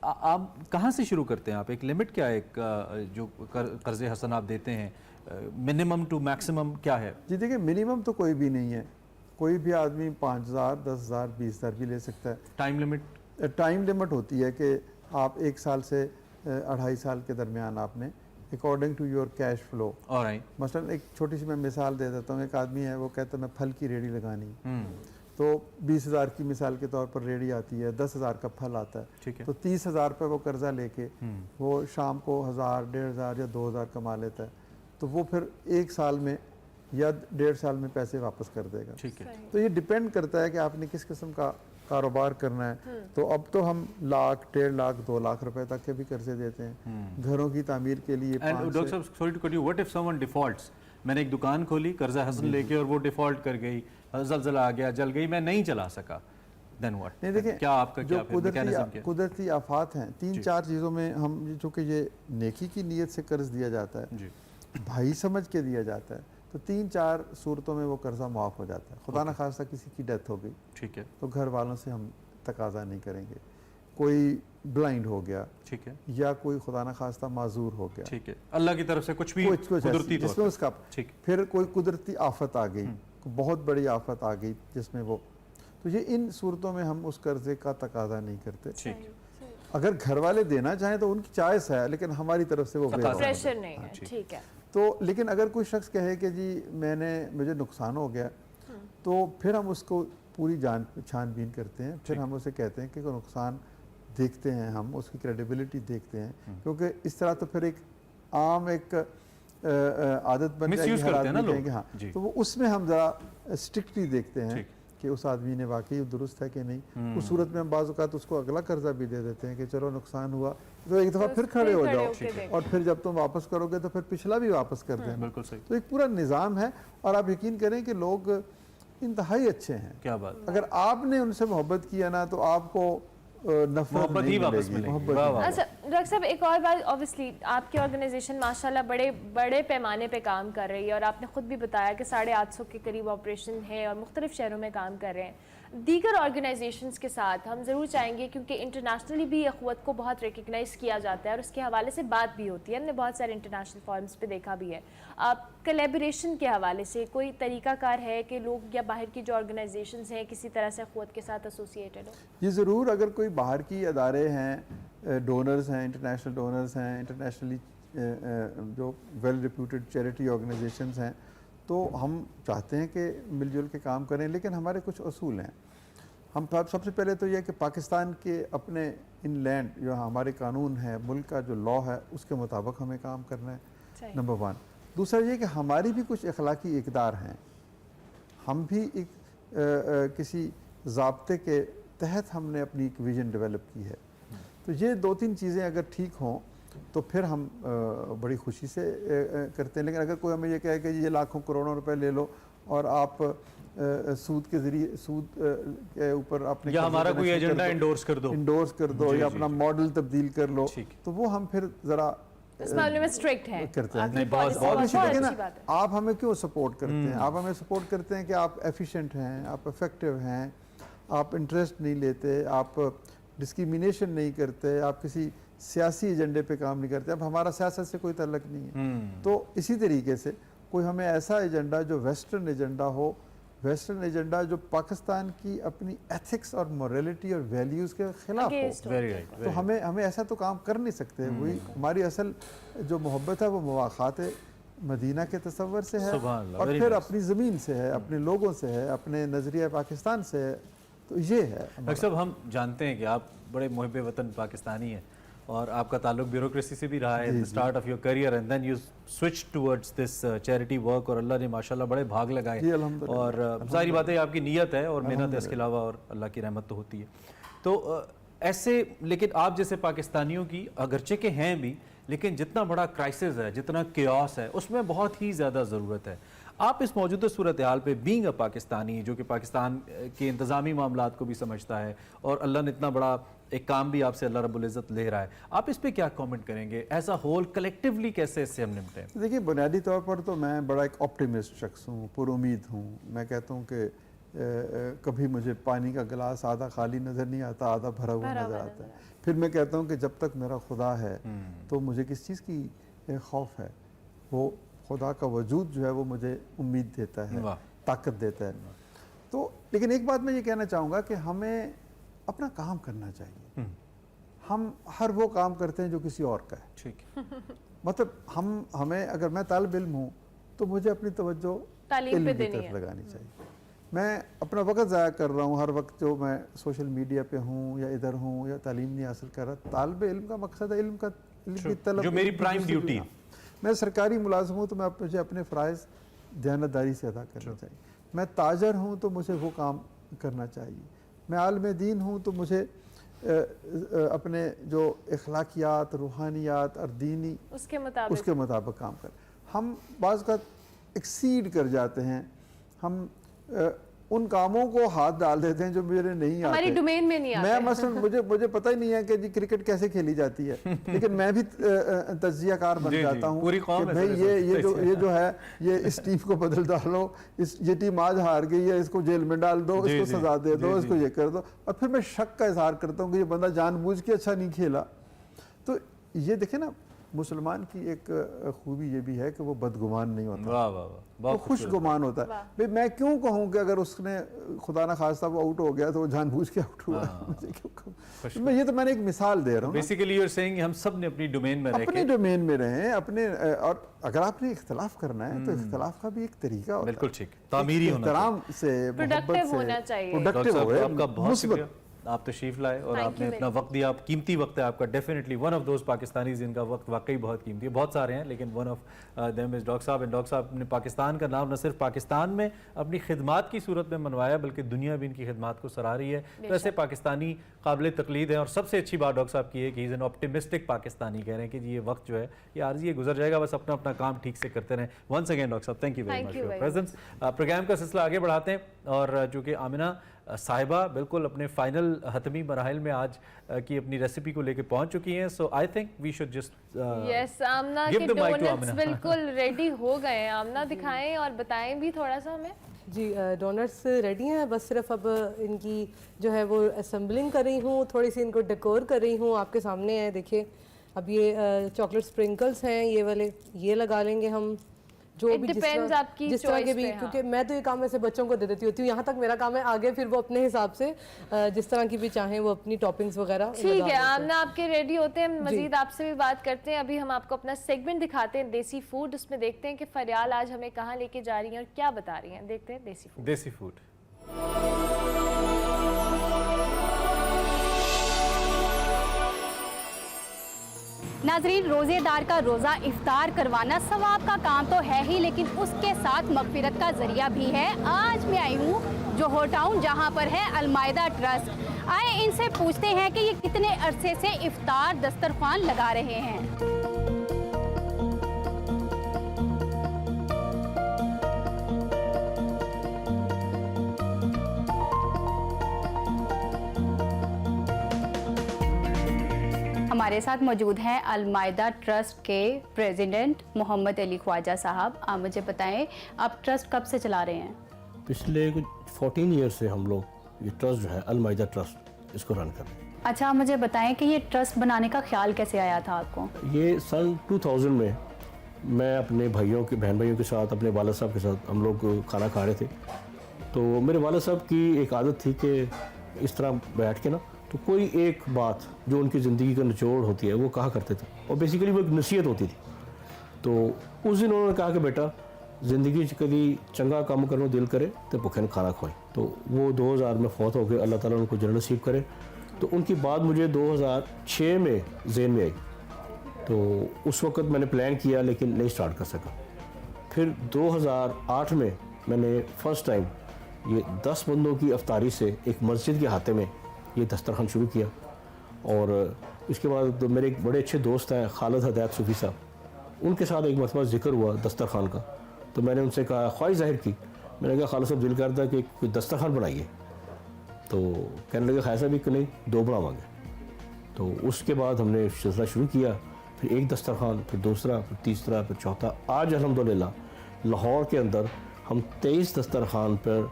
आप कहाँ से शुरू करते हैं? आप एक लिमिट क्या है, एक जो कर्ज़े हसन आप देते हैं, मिनिमम टू मैक्सिमम क्या है? जी देखिए, मिनिमम तो कोई भी नहीं है, कोई भी आदमी 5000, 10000, 20000 भी ले सकता है। टाइम लिमिट होती है कि आप 1 साल से 2.5 साल के दरमियान आपने according to your cash flow. मसलन एक छोटी सी मैं मिसाल दे देता हूँ, एक आदमी है वो कहता है मैं फल की रेडी लगानी, तो 20,000 की मिसाल के तौर पर रेडी आती है, 10,000 का फल आता है, ठीक है। तो 30,000 रुपये वो कर्जा लेके वो शाम को 1000, 1500 या 2000 कमा लेता है, तो वो फिर 1 साल में या 1.5 साल में पैसे वापस कर देगा। ठीक है। तो ये डिपेंड करता है कि आपने किस किस्म का कारोबार करना है। तो अब तो हम लाख, 1.5 लाख, 2 लाख रुपए तक के भी कर्जे देते हैं घरों की तामीर के लिए। डॉक्टर साहब, sorry to cut you, what if someone defaults? मैंने एक दुकान खोली कर्जा हसन लेके और वो डिफॉल्ट कर गई, ज़लज़ला आ गया, जल गई, मैं नहीं चला सका, देन व्हाट? नहीं देखिए, क्या आपका जो क्या कुदरती आफात हैं, 3-4 चीज़ों में हम, चूँकि ये नेकी की नीयत से कर्ज दिया जाता है जी, भाई समझ के दिया जाता है, तो 3-4 सूरतों में वो कर्जा माफ़ हो जाता है। खुदा न खास्ता किसी की डेथ हो गई, ठीक है, तो घर वालों से हम तकाजा नहीं करेंगे, कोई ब्लाइंड हो गया, ठीक है, या कोई खुदा न खास्ता माजूर हो गया, ठीक है, अल्लाह की तरफ से कुछ भी कुछ कुदरती तौर जिसमें पे। उसका, ठीक। फिर कोई कुदरती आफत आ गई, बहुत बड़ी आफत आ गई जिसमें वो, तो ये इन सूरतों में हम उस कर्जे का तकाजा नहीं करते। ठीक, अगर घर वाले देना चाहें तो उनकी चॉइस है, लेकिन हमारी तरफ से वो बेहद प्रेशर नहीं है, ठीक है। तो लेकिन अगर कोई शख्स कहे कि जी मुझे नुकसान हो गया, तो फिर हम उसको पूरी छानबीन करते हैं, फिर हम उसे कहते हैं कि कोई नुकसान देखते हैं, हम उसकी क्रेडिबिलिटी देखते हैं, क्योंकि इस तरह तो फिर एक आम एक आदत बन जाएगी, हर आदमी कहेंगे हाँ, तो वो उसमें हम ज़रा स्ट्रिक्टली देखते हैं कि उस आदमी ने वाकई दुरुस्त है कि नहीं। उस सूरत में हम बाज़ औक़ात उसको अगला कर्जा भी दे देते हैं कि चलो नुकसान हुआ तो एक दफ़ा फिर खड़े हो जाओ, और फिर जब तुम वापस करोगे तो फिर पिछला भी वापस कर दें। बिल्कुल सही। तो एक पूरा निज़ाम है, और आप यकीन करें कि लोग इंतहाई अच्छे हैं। क्या बात। अगर आपने उनसे मोहब्बत किया ना तो आपको नफरत ही वापस मिलेगी। अच्छा डॉक्टर साहब, एक और बात, ऑब्वियसली आपकी ऑर्गेनाइजेशन माशाल्लाह बड़े पैमाने पे काम कर रही है, और आपने खुद भी बताया कि 850 के करीब ऑपरेशन है और मुख्तलिफ शहरों में काम कर रहे हैं। दीगर ऑर्गेनाइजेशंस के साथ हम ज़रूर चाहेंगे, क्योंकि इंटरनेशनली भी अखवत को बहुत रिकग्नाइज़ किया जाता है और उसके हवाले से बात भी होती है, हमने बहुत सारे इंटरनेशनल फॉरम्स पे देखा भी है। कोलैबोरेशन के हवाले से कोई तरीकाकार है कि लोग या बाहर की जो ऑर्गेनाइजेशंस हैं किसी तरह से अखवत के साथ एसोसिएटेड हो? ये ज़रूर, अगर कोई बाहर की अदारे हैं, डोनर्स हैं, इंटरनेशनल डोनर्स हैं, इंटरनेशनली जो वेल रिप्यूटेड चैरिटी ऑर्गेनाइजेशंस हैं, तो हम चाहते हैं कि मिलजुल के काम करें, लेकिन हमारे कुछ असूल हैं। हम सबसे पहले तो यह कि पाकिस्तान के अपने इनलैंड जो हमारे कानून है, मुल्क का जो लॉ है, उसके मुताबिक हमें काम करना है, नंबर 1। दूसरा ये कि हमारी भी कुछ अखलाकी इक़दार हैं, हम भी एक किसी ज़ाब्ते के तहत हमने अपनी एक विज़न डेवलप की है। तो ये 2-3 चीज़ें अगर ठीक हों तो फिर हम बड़ी खुशी से करते हैं। लेकिन अगर कोई हमें ये कहे कि ये लाखों करोड़ों रुपए ले लो और आप सूद के ज़रिए सूद के ऊपर अपने या हमारा कोई एजेंडा इंडोर्स कर दो या अपना मॉडल तब्दील कर लो, तो वो हम फिर ज़रा इस मामले में स्ट्रिक्ट है करते हैं। नहीं, बहुत अच्छी बात है। आप हमें क्यों सपोर्ट करते हैं? आप हमें सपोर्ट करते हैं कि आप एफिशिएंट हैं, आप इफेक्टिव हैं, आप इंटरेस्ट नहीं लेते, आप डिस्क्रिमिनेशन नहीं करते, आप किसी सियासी एजेंडे पे काम नहीं करते। अब हमारा सियासत से कोई तल्लक नहीं है। तो इसी तरीके से कोई हमें ऐसा एजेंडा जो वेस्टर्न एजेंडा हो, वेस्टर्न एजेंडा जो पाकिस्तान की अपनी एथिक्स और मोरालिटी और वैल्यूज़ के खिलाफ हो, तो हमें ऐसा तो काम कर नहीं सकते। वही हमारी असल जो मोहब्बत है वो मुवाख़ात मदीना के तसव्वुर से है, और फिर अपनी ज़मीन से है, अपने लोगों से है, अपने नज़रिया पाकिस्तान से है। तो ये है। डॉक्टर साहब, हम जानते हैं कि आप बड़े मुहिब वतन पाकिस्तानी हैं और आपका ताल्लुक ब्यूरोक्रेसी से भी रहा है, the start of your career, and then you switch towards this charity work, और अल्लाह ने माशाल्लाह बड़े भाग लगाए, और सारी बातें आपकी नीयत है और मेहनत है, इसके अलावा और अल्लाह की रहमत तो होती है। तो ऐसे, लेकिन आप जैसे पाकिस्तानियों की अगरचे के हैं भी, लेकिन जितना बड़ा क्राइसिस है, जितना केओस है, उसमें बहुत ही ज़्यादा ज़रूरत है। आप इस मौजूदा सूरत हाल पे बीइंग अ पाकिस्तानी, जो कि पाकिस्तान के इंतज़ामी मामलात को भी समझता है, और अल्लाह ने इतना बड़ा एक काम भी आपसे अल्लाह रब्बुल इज़्ज़त ले रहा है, आप इस पे क्या कमेंट करेंगे? एज अ होल कलेक्टिवली कैसे इससे हम निपटें? देखिए, बुनियादी तौर पर तो मैं बड़ा एक ऑप्टिमिस्ट शख्स हूँ, पुरुमीद हूँ। मैं कहता हूँ कि कभी मुझे पानी का गिलास आधा खाली नज़र नहीं आता, आधा भरा हुआ नज़र आता है। फिर मैं कहता हूँ कि जब तक मेरा खुदा है तो मुझे किस चीज़ की खौफ है? वो खुदा का वजूद जो है वो मुझे उम्मीद देता है, ताकत देता है। तो लेकिन एक बात मैं ये कहना चाहूँगा कि हमें अपना काम करना चाहिए। हम हर वो काम करते हैं जो किसी और का है। ठीक। मतलब हमें अगर मैं तालिब इल्म हूँ तो मुझे अपनी तवज्जो तालीम पे की तरफ लगानी चाहिए। मैं अपना वक्त ज़ाया कर रहा हूँ हर वक्त, जो मैं सोशल मीडिया पे हूँ या इधर हूँ या तालीम नहीं हासिल कर रहा। तालिब इल्म का मकसद है इल्म की तलब, जो मेरी प्राइम ड्यूटी। मैं सरकारी मुलाजिम हूँ तो मुझे अपने फ़राइज़ दयानतदारी से अदा करना चाहिए। मैं ताजर हूँ तो मुझे वो काम करना चाहिए। मैं आलिम दीन हूँ तो मुझे अपने जो अखलाकियात, रूहानियात और दीनी उसके मुताबिक काम कर। हम बाज़ का एक्सीड कर जाते हैं, हम उन कामों को हाथ डाल देते हैं जो मेरे नहीं आते। हमारी डोमेन में नहीं आते। मैं मसलन मुझे पता ही नहीं है कि जी क्रिकेट कैसे खेली जाती है, लेकिन मैं भी तज्जियाकार बन जाता हूँ पूरी कौम कि भाई ये जो है ये इस टीम को बदल डालो, ये टीम आज हार गई है, इसको जेल में डाल दो, इसको सजा दे दो, इसको ये कर दो, और फिर मैं शक का इजहार करता हूँ कि ये बंदा जानबूझ के अच्छा नहीं खेला। तो ये देखे ना, मुसलमान की एक खूबी ये भी है कि वो बदगुमान नहीं होता, वाह वाह वाह, वो खुश गुमान होता है। भाई मैं क्यों कहूँ कि अगर उसने खुदा ना खास्ता वो आउट हो गया तो वो जानबूझ के आउट हुआ, मुझे क्यों कहूँ? मैं ये तो मैंने एक मिसाल दे रहा हूँ। बेसिकली यू आर सेइंग हम सब ने अपनी डोमेन में रह अपने डोमेन में रहें अपने, और अगर आपने इख्तलाफ करना है तो इख्तलाफ का भी एक तरीका होता है। बिल्कुल ठीक, तामीरी होना एहतराम से, प्रोडक्टिव होना चाहिए। डॉक्टर साहब, आपका बहुत मुस्बत। शुक्रिया, आप तशरीफ लाए और आपने अपना वक्त दिया। आप कीमती वक्त है आपका, definitely one of those Pakistanis जिनका वक्त वाकई बहुत कीमती है। बहुत सारे हैं लेकिन one of them is doctor साहब। एंड डॉक्टर साहब ने पाकिस्तान का नाम न सिर्फ पाकिस्तान में अपनी खिदमात की सूरत में मनवाया बल्कि दुनिया भी इनकी खिदमात को सराह रही है। तो ऐसे पाकिस्तानी काबिल तकलीद है। और सबसे अच्छी बात डॉक्टर साहब की है कि he is an optimistic Pakistani, कह रहे हैं कि जी ये वक्त जो है ये आर्जी है, गुजर जाएगा, बस अपना अपना काम ठीक से करते रहें। वंस अगेन डॉक्टर साहब, thank you very much for presence. Programme का सिलसिला आगे बढ़ाते हैं और चूँकि आमिना साहिबा बिल्कुल अपने फाइनल हतमी मराहल में आज की अपनी रेसिपी को लेकर पहुंच चुकी हैं, so I think we should just yes, Amna के डोनट्स बिल्कुल रेडी हो गए हैं। आमना दिखाएं और बताएं भी थोड़ा सा हमें। जी डोनट्स रेडी हैं, बस सिर्फ अब इनकी जो है वो असेंबलिंग कर रही हूँ, थोड़ी सी इनको डेकोर कर रही हूँ। आपके सामने है, देखिए। अब ये चॉकलेट स्प्रिंकल्स हैं, ये वाले ये लगा लेंगे हम, जो भी जिस तरह के भी, क्योंकि मैं तो ये काम ऐसे बच्चों को दे देती होती हूँ, यहाँ तक मेरा काम है, आगे फिर वो अपने हिसाब से जिस तरह की भी चाहें वो अपनी टॉपिंग्स वगैरह। ठीक है आमना, आपके रेडी होते हैं, मजीद आपसे भी बात करते हैं। अभी हम आपको अपना सेगमेंट दिखाते हैं देसी फूड, उसमें देखते हैं कि फरियाल आज हमें कहाँ लेके जा रही हैं और क्या बता रही हैं। देखते हैं देसी फूड। देसी फूड नाजरीन, रोज़ेदार का रोज़ा इफ्तार करवाना सवाब का काम तो है ही, लेकिन उसके साथ मगफिरत का जरिया भी है। आज मैं आई हूँ जोहर टाउन, जहाँ पर है अलमायदा ट्रस्ट। आए इनसे पूछते हैं कि ये कितने अरसे से इफ्तार दस्तरखान लगा रहे हैं। हमारे साथ मौजूद हैं अलमायदा ट्रस्ट के प्रेसिडेंट मोहम्मद अली ख्वाजा साहब। आप मुझे बताएं, आप ट्रस्ट कब से चला रहे हैं? पिछले 14 ईयर से हम लोग ये ट्रस्ट जो है अलमायदा ट्रस्ट इसको रन कर रहे हैं। अच्छा, आप मुझे बताएं कि ये ट्रस्ट बनाने का ख्याल कैसे आया था आपको? ये सन 2000 में मैं अपने बहन भाइयों के साथ, अपने वालिद साहब के साथ हम लोग खाना खा रहे थे। तो मेरे वालिद साहब की एक आदत थी कि इस तरह बैठ के ना, तो कोई एक बात जो उनकी ज़िंदगी का निचोड़ होती है वो कहा करते थे, और बेसिकली वो एक नसीहत होती थी। तो उस दिन उन्होंने कहा कि बेटा, ज़िंदगी कभी चंगा काम करने दिल करे तो भुखे न खाना खुआए। तो वो 2000 में फौत हो गए, अल्लाह ताला उनको जन्नत नसीब करे। तो उनकी बात मुझे 2006 में ज़हन में आई। तो उस वक़्त मैंने प्लान किया लेकिन नहीं स्टार्ट कर सका। फिर 2008 में मैंने फ़र्स्ट टाइम ये 10 बंदों की अफ्तारी से एक मस्जिद के हाथे में ये दस्तरखान शुरू किया। और इसके बाद मेरे एक बड़े अच्छे दोस्त हैं खालिद हदायत सूफी साहब, उनके साथ एक मरतबा जिक्र हुआ दस्तरखान का। तो मैंने उनसे कहा, ख्वाहिश जाहिर की, मैंने कहा खालिद साहब दिल करता कि कोई दस्तरखान बनाइए। तो कहने लगे खालिद साहब कि नहीं, 2 बनावांगे। तो उसके बाद हमने सिलसिला शुरू किया, फिर एक दस्तरखान, फिर दूसरा, फिर तीसरा, फिर चौथा। आज अल्हम्दुलिल्लाह लाहौर के अंदर हम 23 दस्तरखान पर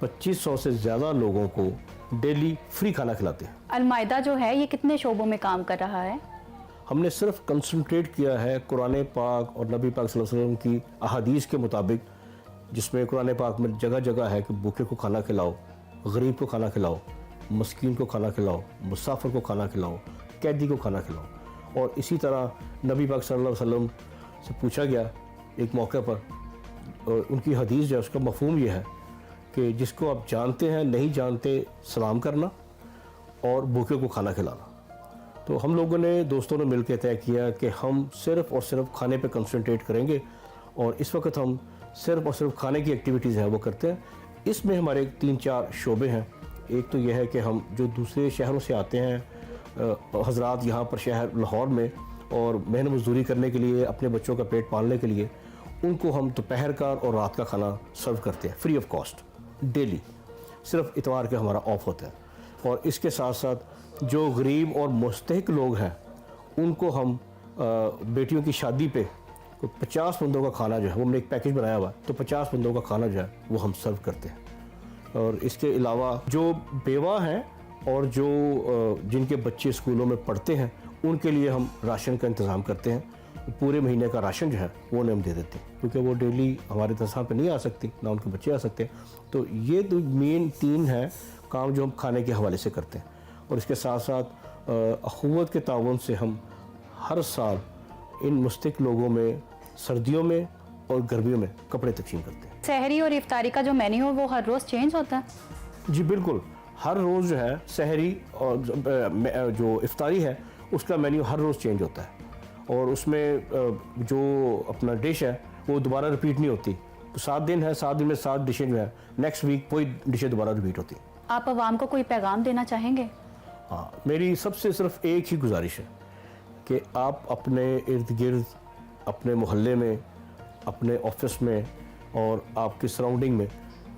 2500 से ज़्यादा लोगों को डेली फ्री खाना खिलाते हैं। अलमायदा जो है ये कितने शोबों में काम कर रहा है? हमने सिर्फ कंसंट्रेट किया है कुरान पाक और नबी पाक सल्लल्लाहु अलैहि वसल्लम की अहादीस के मुताबिक, जिसमें कुरान पाक में जगह जगह है कि भूखे को खाना खिलाओ, गरीब को खाना खिलाओ, मस्कीन को खाना खिलाओ, मुसाफिर को खाना खिलाओ, कैदी को खाना खिलाओ। और इसी तरह नबी पाक सल्लल्लाहु अलैहि वसल्लम से पूछा गया एक मौके पर, और उनकी हदीस जो है उसका मफहूम ये है कि जिसको आप जानते हैं नहीं जानते सलाम करना और भूखे को खाना खिलाना। तो हम लोगों ने, दोस्तों ने मिलकर तय किया कि हम सिर्फ़ और सिर्फ खाने पे कंसंट्रेट करेंगे, और इस वक्त हम सिर्फ़ और सिर्फ खाने की एक्टिविटीज़ हैं वो करते हैं। इसमें हमारे 3-4 शोबे हैं। एक तो यह है कि हम जो दूसरे शहरों से आते हैं हजरात यहाँ पर शहर लाहौर में और मेहनत मजदूरी करने के लिए, अपने बच्चों का पेट पालने के लिए, उनको हम दोपहर का और रात का खाना सर्व करते हैं फ्री ऑफ कॉस्ट डेली। सिर्फ इतवार के हमारा ऑफ होता है। और इसके साथ साथ जो गरीब और मुस्तहिक लोग हैं उनको हम बेटियों की शादी पे 50 बंदों का खाना जो है वो हमने एक पैकेज बनाया हुआ है, तो 50 बंदों का खाना जो है वो हम सर्व करते हैं। और इसके अलावा जो बेवा हैं और जो जिनके बच्चे स्कूलों में पढ़ते हैं उनके लिए हम राशन का इंतज़ाम करते हैं। पूरे महीने का राशन जो है वो उन्हें हम दे देते हैं, क्योंकि वो डेली हमारे तनख्वाह पे नहीं आ सकती, ना उनके बच्चे आ सकते। तो ये दो मेन 3 है काम जो हम खाने के हवाले से करते हैं। और इसके साथ साथ अखुवत के ताउन से हम हर साल इन मुस्तहिक लोगों में सर्दियों में और गर्मियों में कपड़े तकसीम करते हैं। सहरी और इफ्तारी का जो मेन्यू है वो हर रोज़ चेंज होता है? जी बिल्कुल, हर रोज़ जो है सहरी और जो इफ्तारी है उसका मेन्यू हर रोज़ चेंज होता है। और उसमें जो अपना डिश है वो दोबारा रिपीट नहीं होती। तो 7 दिन है, 7 दिन में 7 डिशें जो है नेक्स्ट वीक वही डिशें दोबारा रिपीट होती हैं। आप आवाम को कोई पैगाम देना चाहेंगे? हाँ, मेरी सबसे सिर्फ एक ही गुजारिश है कि आप अपने इर्द गिर्द, अपने मोहल्ले में, अपने ऑफिस में और आपके सराउंडिंग में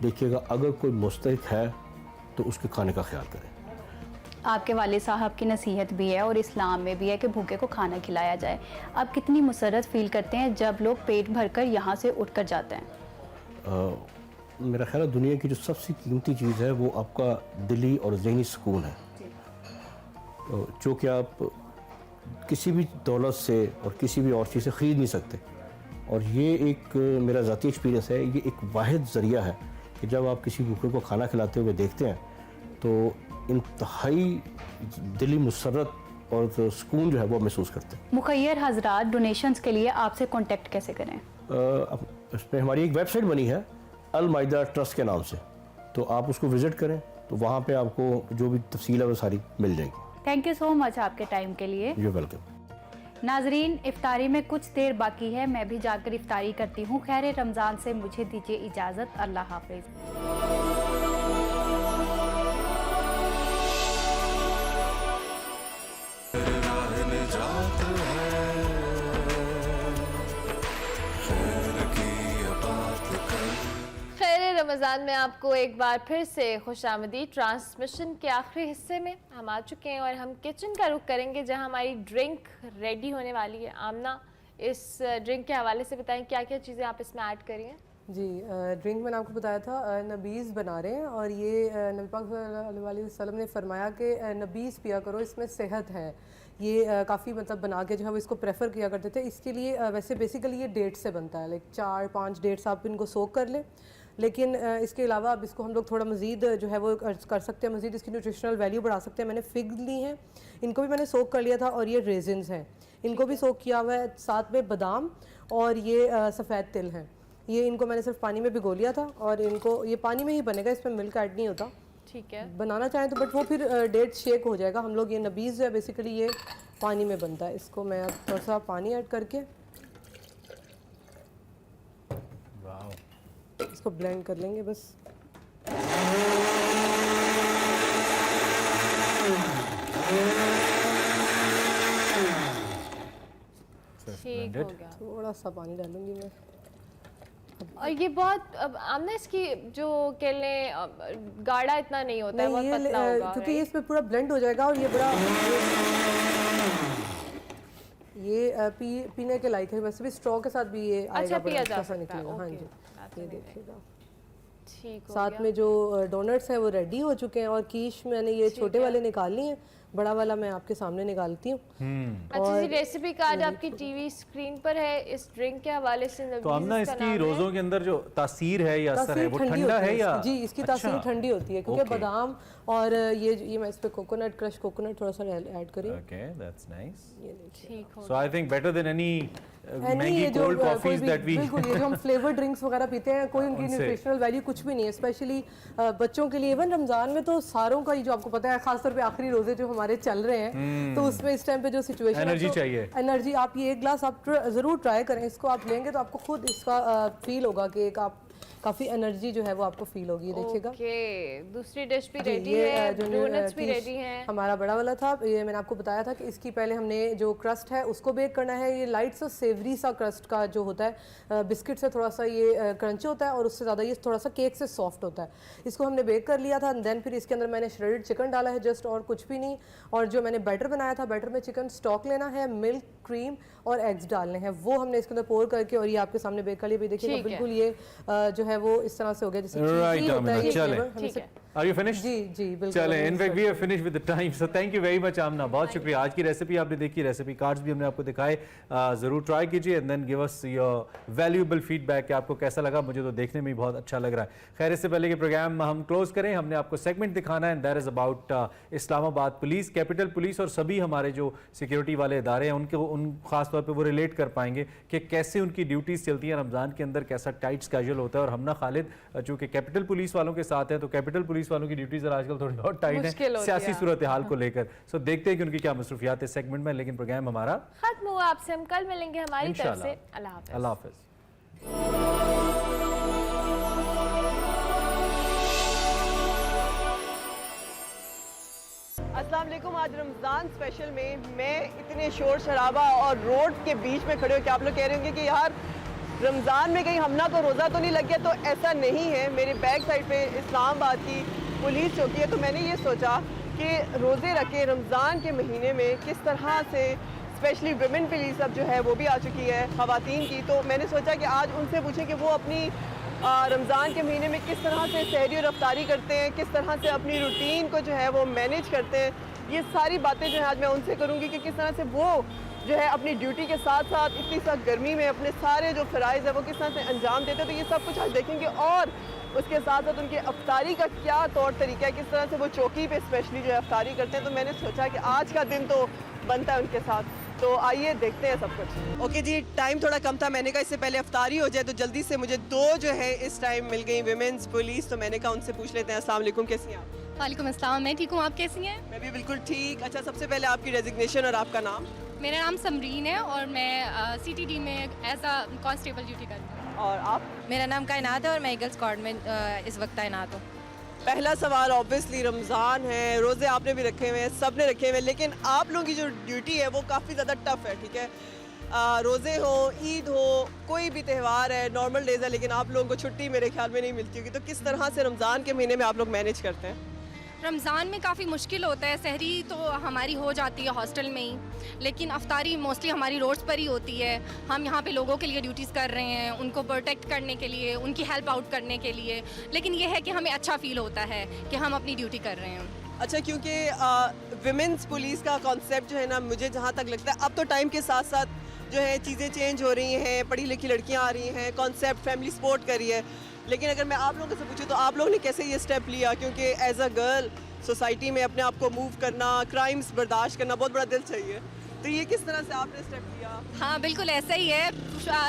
देखिएगा, अगर कोई मुस्तहिक है तो उसके खाने का ख्याल करें। आपके वालिद साहब की नसीहत भी है और इस्लाम में भी है कि भूखे को खाना खिलाया जाए। आप कितनी मुसरत फील करते हैं जब लोग पेट भरकर यहाँ से उठकर जाते हैं? मेरा ख्याल है दुनिया की जो सबसे कीमती चीज़ है वो आपका दिली और ज़हनी सुकून है, जो कि आप किसी भी दौलत से और किसी भी और चीज़ से ख़रीद नहीं सकते। और ये एक मेरा ज़ाती एक्सपीरियंस है, ये एक वाहिद ज़रिया है कि जब आप किसी भूखे को खाना खिलाते हुए देखते हैं तो इंतहाई दिली मुसरत और सुकून जो है वो महसूस करते हैं। मुखैर हजरात डोनेशंस के लिए आपसे कांटेक्ट कैसे करें? इसमें हमारी एक वेबसाइट बनी है अल माइदा ट्रस्ट के नाम से, तो आप उसको विज़िट करें तो वहाँ पे आपको जो भी तफसील है वो सारी मिल जाएगी। थैंक यू सो मच आपके टाइम के लिए। You welcome. नाजरीन, इफ्तारी में कुछ देर बाकी है, मैं भी जाकर इफ्तारी करती हूँ। खैर रमज़ान से मुझे दीजिए इजाज़त। अल्लाह हाफिज़। रमज़ान में आपको एक बार फिर से खुशामदीद। ट्रांसमिशन के आखिरी हिस्से में हम आ चुके हैं और हम किचन का रुख करेंगे जहां हमारी ड्रिंक रेडी होने वाली है। आमना, इस ड्रिंक के हवाले से बताएं क्या क्या चीज़ें आप इसमें ऐड करी हैं? जी, ड्रिंक मैंने आपको बताया था नबीज़ बना रहे हैं और ये नबी पाक सल्लल्लाहु अलैहि वसल्लम ने फरमाया कि नबीज़ पिया करो, इसमें सेहत है। ये काफ़ी मतलब बना के जो है वो इसको प्रेफर किया करते थे। इसके लिए वैसे बेसिकली ये डेट से बनता है, लाइक 4-5 डेट्स आप इनको सोक कर लें। लेकिन इसके अलावा अब इसको हम लोग थोड़ा मज़ीद जो है वो कर सकते हैं, मज़ीद इसकी न्यूट्रिशनल वैल्यू बढ़ा सकते हैं। मैंने फिग ली हैं, इनको भी मैंने सोक कर लिया था, और ये रेजिन्स हैं, इनको भी सोक किया हुआ है। साथ में बादाम और ये सफ़ेद तिल हैं, ये इनको मैंने सिर्फ पानी में भिगो लिया था और इनको ये पानी में ही बनेगा, इसमें मिल्क ऐड नहीं होता। ठीक है, बनाना चाहें तो, बट वो फिर डेट शेक हो जाएगा। हम लोग ये नबीज़ जो है बेसिकली ये पानी में बनता है। इसको मैं अब थोड़ा सा पानी ऐड करके इसको ब्लेंड कर लेंगे बस। ठीक हो गया। थोड़ा सा पानी डालूंगी मैं। और ये बहुत आमना इसकी जो केले गाढ़ा इतना नहीं होता है, बहुत पतला होगा क्योंकि इसमें पूरा ब्लेंड हो जाएगा और ये बड़ा ये पीने के लायक है। वैसे भी स्ट्रॉ के साथ भी ये अच्छा पिया जा सकता सकता है। हाँ जी, ये देखिएगा। ठीक हो साथ में जो डोनट्स हैं वो रेडी हो चुके हैं और कीश मैंने ये छोटे वाले निकाल लिए हैं, बड़ा वाला मैं आपके सामने निकालती हूँ। अच्छा जी, रेसिपी कार्ड आपकी टीवी स्क्रीन पर है इस ड्रिंक के हवाले से। तो हमने इसकी रोज़ों के अंदर जो तासीर है या असर है वो ठंडा है या? जी, इसकी तासीर ठंडी होती है क्योंकि बादाम और ये मैं इस पे कोकोनट, क्रश कोकोनट थोड़ा सा ऐड करी। Okay, that's nice. ये देखिए, ठीक हो so I think better than any महंगी कोल्ड कॉफीज दैट वी बिल्कुल, ये जो हम फ्लेवर ड्रिंक्स वगैरह पीते हैं, कोई उनकी न्यूट्रिशनल वैल्यू कुछ भी नहीं है। स्पेशली बच्चों के लिए, इवन रमज़ान में तो सारों का ही, जो आपको पता है खासतौर पे आखिरी रोजे जो हमारे चल रहे हैं, तो उसमें इस टाइम पे जो सिचुएशन एनर्जी चाहिए, एनर्जी। आप ये एक ग्लास आप ज़रूर ट्राई करें, इसको आप लेंगे तो आपको खुद इसका फील होगा कि एक आप काफ़ी एनर्जी जो है वो आपको फील होगी, ये देखिएगा। ओके, दूसरी डिश भी जी, रेडी ये है, जो डोनट्स भी quiche रेडी हैं। हमारा बड़ा वाला था, ये मैंने आपको बताया था कि इसकी पहले हमने जो क्रस्ट है उसको बेक करना है। ये लाइट सा सेवरी सा क्रस्ट का जो होता है, बिस्किट से थोड़ा सा ये क्रंची होता है और उससे ज़्यादा ये थोड़ा सा केक से सॉफ्ट होता है। इसको हमने बेक कर लिया था एंड देन फिर इसके अंदर मैंने श्रेडेड चिकन डाला है जस्ट, और कुछ भी नहीं। और जो मैंने बैटर बनाया था, बैटर में चिकन स्टॉक लेना है, मिल्क, क्रीम और एग्स डालने हैं, वो हमने इसके अंदर पोर करके और ये आपके सामने बेक कर लिया। देखिएगा बिल्कुल ये जो है वो इस तरह से हो गया जैसे Right, होता है ये चलें। flavor, हम इसे- Are you finished? जी जी बिल्कुल। चलें, in fact we are finished with the time, so thank you very much आमना, बहुत शुक्रिया। आज की रेसिपी आपने देखी, रेसिपी कार्ड्स भी हमने आपको दिखाए, ज़रूर ट्राई कीजिए and then give us your valuable feedback कि आपको कैसा लगा। मुझे तो देखने में ही बहुत अच्छा लग रहा है। खैर, इससे पहले कि प्रोग्राम हम क्लोज करें, हमने आपको सेगमेंट दिखाना है, that is about Islamabad police, capital police और सभी हमारे जो सिक्योरिटी वाले इदारे हैं उनके उन खास तौर पर वो रिलेट कर पाएंगे कि कैसे उनकी ड्यूटीज़ चलती हैं रमज़ान के अंदर, कैसा टाइट स्केड्यूल होता है। और हमना खालिद चूँकि कैपिटल पुलिस वालों के साथ हैं, तो कैपिटल पुलिस वालों की ड्यूटीज़ आजकल थोड़ी और टाइट है सियासी सूरत हाल को लेकर। सो देखते हैं कि उनकी क्या मसरूफियात है सेगमेंट में। लेकिन प्रोग्राम हमारा खत्म हुआ, आपसे हम कल मिलेंगे हमारी तरफ से। अल्लाह हाफ़िज़। अल्लाह हाफ़िज़। अस्सलाम वालेकुम। आज रमज़ान स्पेशल में मैं इतने शोर शराबा और रोड के बीच में खड़े हो कि आप लोग कह रहे होंगे कि यार रमज़ान में कहीं हमना को रोज़ा तो नहीं लग गया, तो ऐसा नहीं है। मेरे बैक साइड पे इस्लामाबाद की पुलिस चौकी है, तो मैंने ये सोचा कि रोज़े रखे रमज़ान के महीने में किस तरह से स्पेशली विमेन पुलिस अब जो है वो भी आ चुकी है ख़वातीन की, तो मैंने सोचा कि आज उनसे पूछें कि वो अपनी रमज़ान के महीने में किस तरह से सहरी और अफ्तारी करते हैं, किस तरह से अपनी रूटीन को जो है वो मैनेज करते हैं। ये सारी बातें जो है आज मैं उनसे करूँगी कि किस तरह से वो जो है अपनी ड्यूटी के साथ साथ इतनी सख्त गर्मी में अपने सारे जो फ़राइज़ है वो किस तरह से अंजाम देते हैं। तो ये सब कुछ आज देखेंगे और उसके साथ साथ उनके अफ्तारी का क्या तौर तरीका है, किस तरह से वो चौकी पे स्पेशली जो है अफ्तारी करते हैं। तो मैंने सोचा कि आज का दिन तो बनता है उनके साथ, तो आइए देखते हैं सब कुछ। ओके जी, टाइम थोड़ा कम था, मैंने कहा इससे पहले अफ्तारी हो जाए, तो जल्दी से मुझे दो जो है इस टाइम मिल गई विमेंस पुलिस, तो मैंने कहा उनसे पूछ लेते हैं। अस्सलाम वालेकुम, कैसी हैं आप? वालेकुम अस्सलाम, मैं ठीक हूँ, आप कैसी हैं? मैं भी बिल्कुल ठीक। अच्छा, सबसे पहले आपकी डेजिग्नेशन और आपका नाम? मेरा नाम समरीन है और मैं CTD में एज अ कांस्टेबल ड्यूटी करती हूँ। और आप? मेरा नाम कायनात है और मैं ईगल्स स्क्वाड में इस वक्त तैनात हूँ। पहला सवाल, ऑब्वियसली रमज़ान है, रोज़े आपने भी रखे हुए हैं, सब ने रखे हुए हैं, लेकिन आप लोगों की जो ड्यूटी है वो काफ़ी ज़्यादा टफ है, ठीक है? रोज़े हो, ईद हो, कोई भी त्यौहार है, नॉर्मल डेज़ है, लेकिन आप लोगों को छुट्टी मेरे ख्याल में नहीं मिलती होगी, तो किस तरह से रमज़ान के महीने में आप लोग मैनेज करते हैं? रमज़ान में काफ़ी मुश्किल होता है। सहरी तो हमारी हो जाती है हॉस्टल में ही, लेकिन अफ्तारी मोस्टली हमारी रोड्स पर ही होती है। हम यहाँ पे लोगों के लिए ड्यूटीज़ कर रहे हैं, उनको प्रोटेक्ट करने के लिए, उनकी हेल्प आउट करने के लिए, लेकिन ये है कि हमें अच्छा फील होता है कि हम अपनी ड्यूटी कर रहे हैं। अच्छा, क्योंकि विमेंस पुलिस का कॉन्सेप्ट जो है ना, मुझे जहाँ तक लगता है अब तो टाइम के साथ साथ जो है चीज़ें चेंज हो रही हैं, पढ़ी लिखी लड़कियाँ आ रही हैं, कॉन्सेप्ट फैमिली सपोर्ट कर रही है, लेकिन अगर मैं आप लोगों से पूछूं तो आप लोगों ने कैसे ये स्टेप लिया? क्योंकि एज अ गर्ल सोसाइटी में अपने आप को मूव करना, क्राइम्स बर्दाश्त करना बहुत बड़ा दिल चाहिए, तो ये किस तरह से आपने स्टेप लिया? हाँ बिल्कुल ऐसा ही है।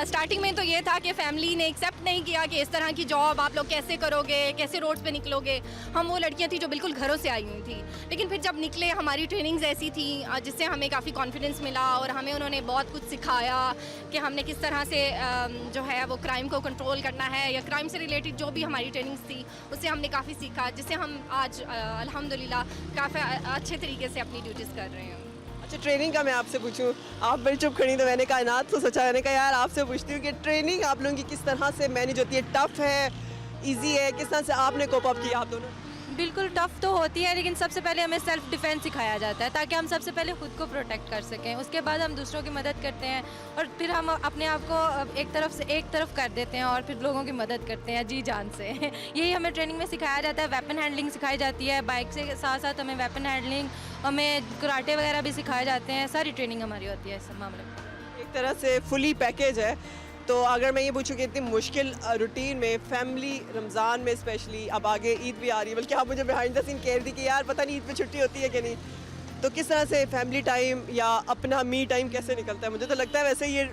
स्टार्टिंग में तो ये था कि फैमिली ने एक्सेप्ट नहीं किया कि इस तरह की जॉब आप लोग कैसे करोगे, कैसे रोड्स पे निकलोगे। हम वो लड़कियां थी जो बिल्कुल घरों से आई हुई थी, लेकिन फिर जब निकले हमारी ट्रेनिंग्स ऐसी थी जिससे हमें काफ़ी कॉन्फिडेंस मिला और हमें उन्होंने बहुत कुछ सिखाया कि हमने किस तरह से जो है वो क्राइम को कंट्रोल करना है, या क्राइम से रिलेटेड जो भी हमारी ट्रेनिंग्स थी उससे हमने काफ़ी सीखा, जिससे हम आज अल्हम्दुलिल्लाह काफ़ी अच्छे तरीके से अपनी ड्यूटीज़ कर रहे हैं। अच्छा, ट्रेनिंग का मैं आपसे पूछूं, आप बड़ी चुप खड़ी, तो मैंने कायनात को सोचा, मैंने कहा यार आपसे पूछती हूँ कि ट्रेनिंग आप लोगों की किस तरह से मैनेज होती है? टफ है, इजी है, किस तरह से आपने कोप अप किया आप दोनों? बिल्कुल टफ तो होती है, लेकिन सबसे पहले हमें सेल्फ डिफेंस सिखाया जाता है ताकि हम सबसे पहले खुद को प्रोटेक्ट कर सकें। उसके बाद हम दूसरों की मदद करते हैं और फिर हम अपने आप को एक तरफ कर देते हैं और फिर लोगों की मदद करते हैं जी जान से। यही हमें ट्रेनिंग में सिखाया जाता है। वेपन हैंडलिंग सिखाई जाती है, बाइक से साथ साथ हमें वेपन हैंडलिंग, हमें कराटे वगैरह भी सिखाए जाते हैं। सारी ट्रेनिंग हमारी होती है इस मामले में। एक तरह से फुली पैकेज है। तो अगर मैं ये पूछूँ कि इतनी मुश्किल रूटीन में फैमिली रमज़ान में स्पेशली, अब आगे ईद भी आ रही है, बल्कि आप मुझे बिहाइंड द सीन कह रही थी कि यार पता नहीं ईद पे छुट्टी होती है कि नहीं, तो किस तरह से फैमिली टाइम या अपना मी टाइम कैसे निकलता है? मुझे तो लगता है वैसे ये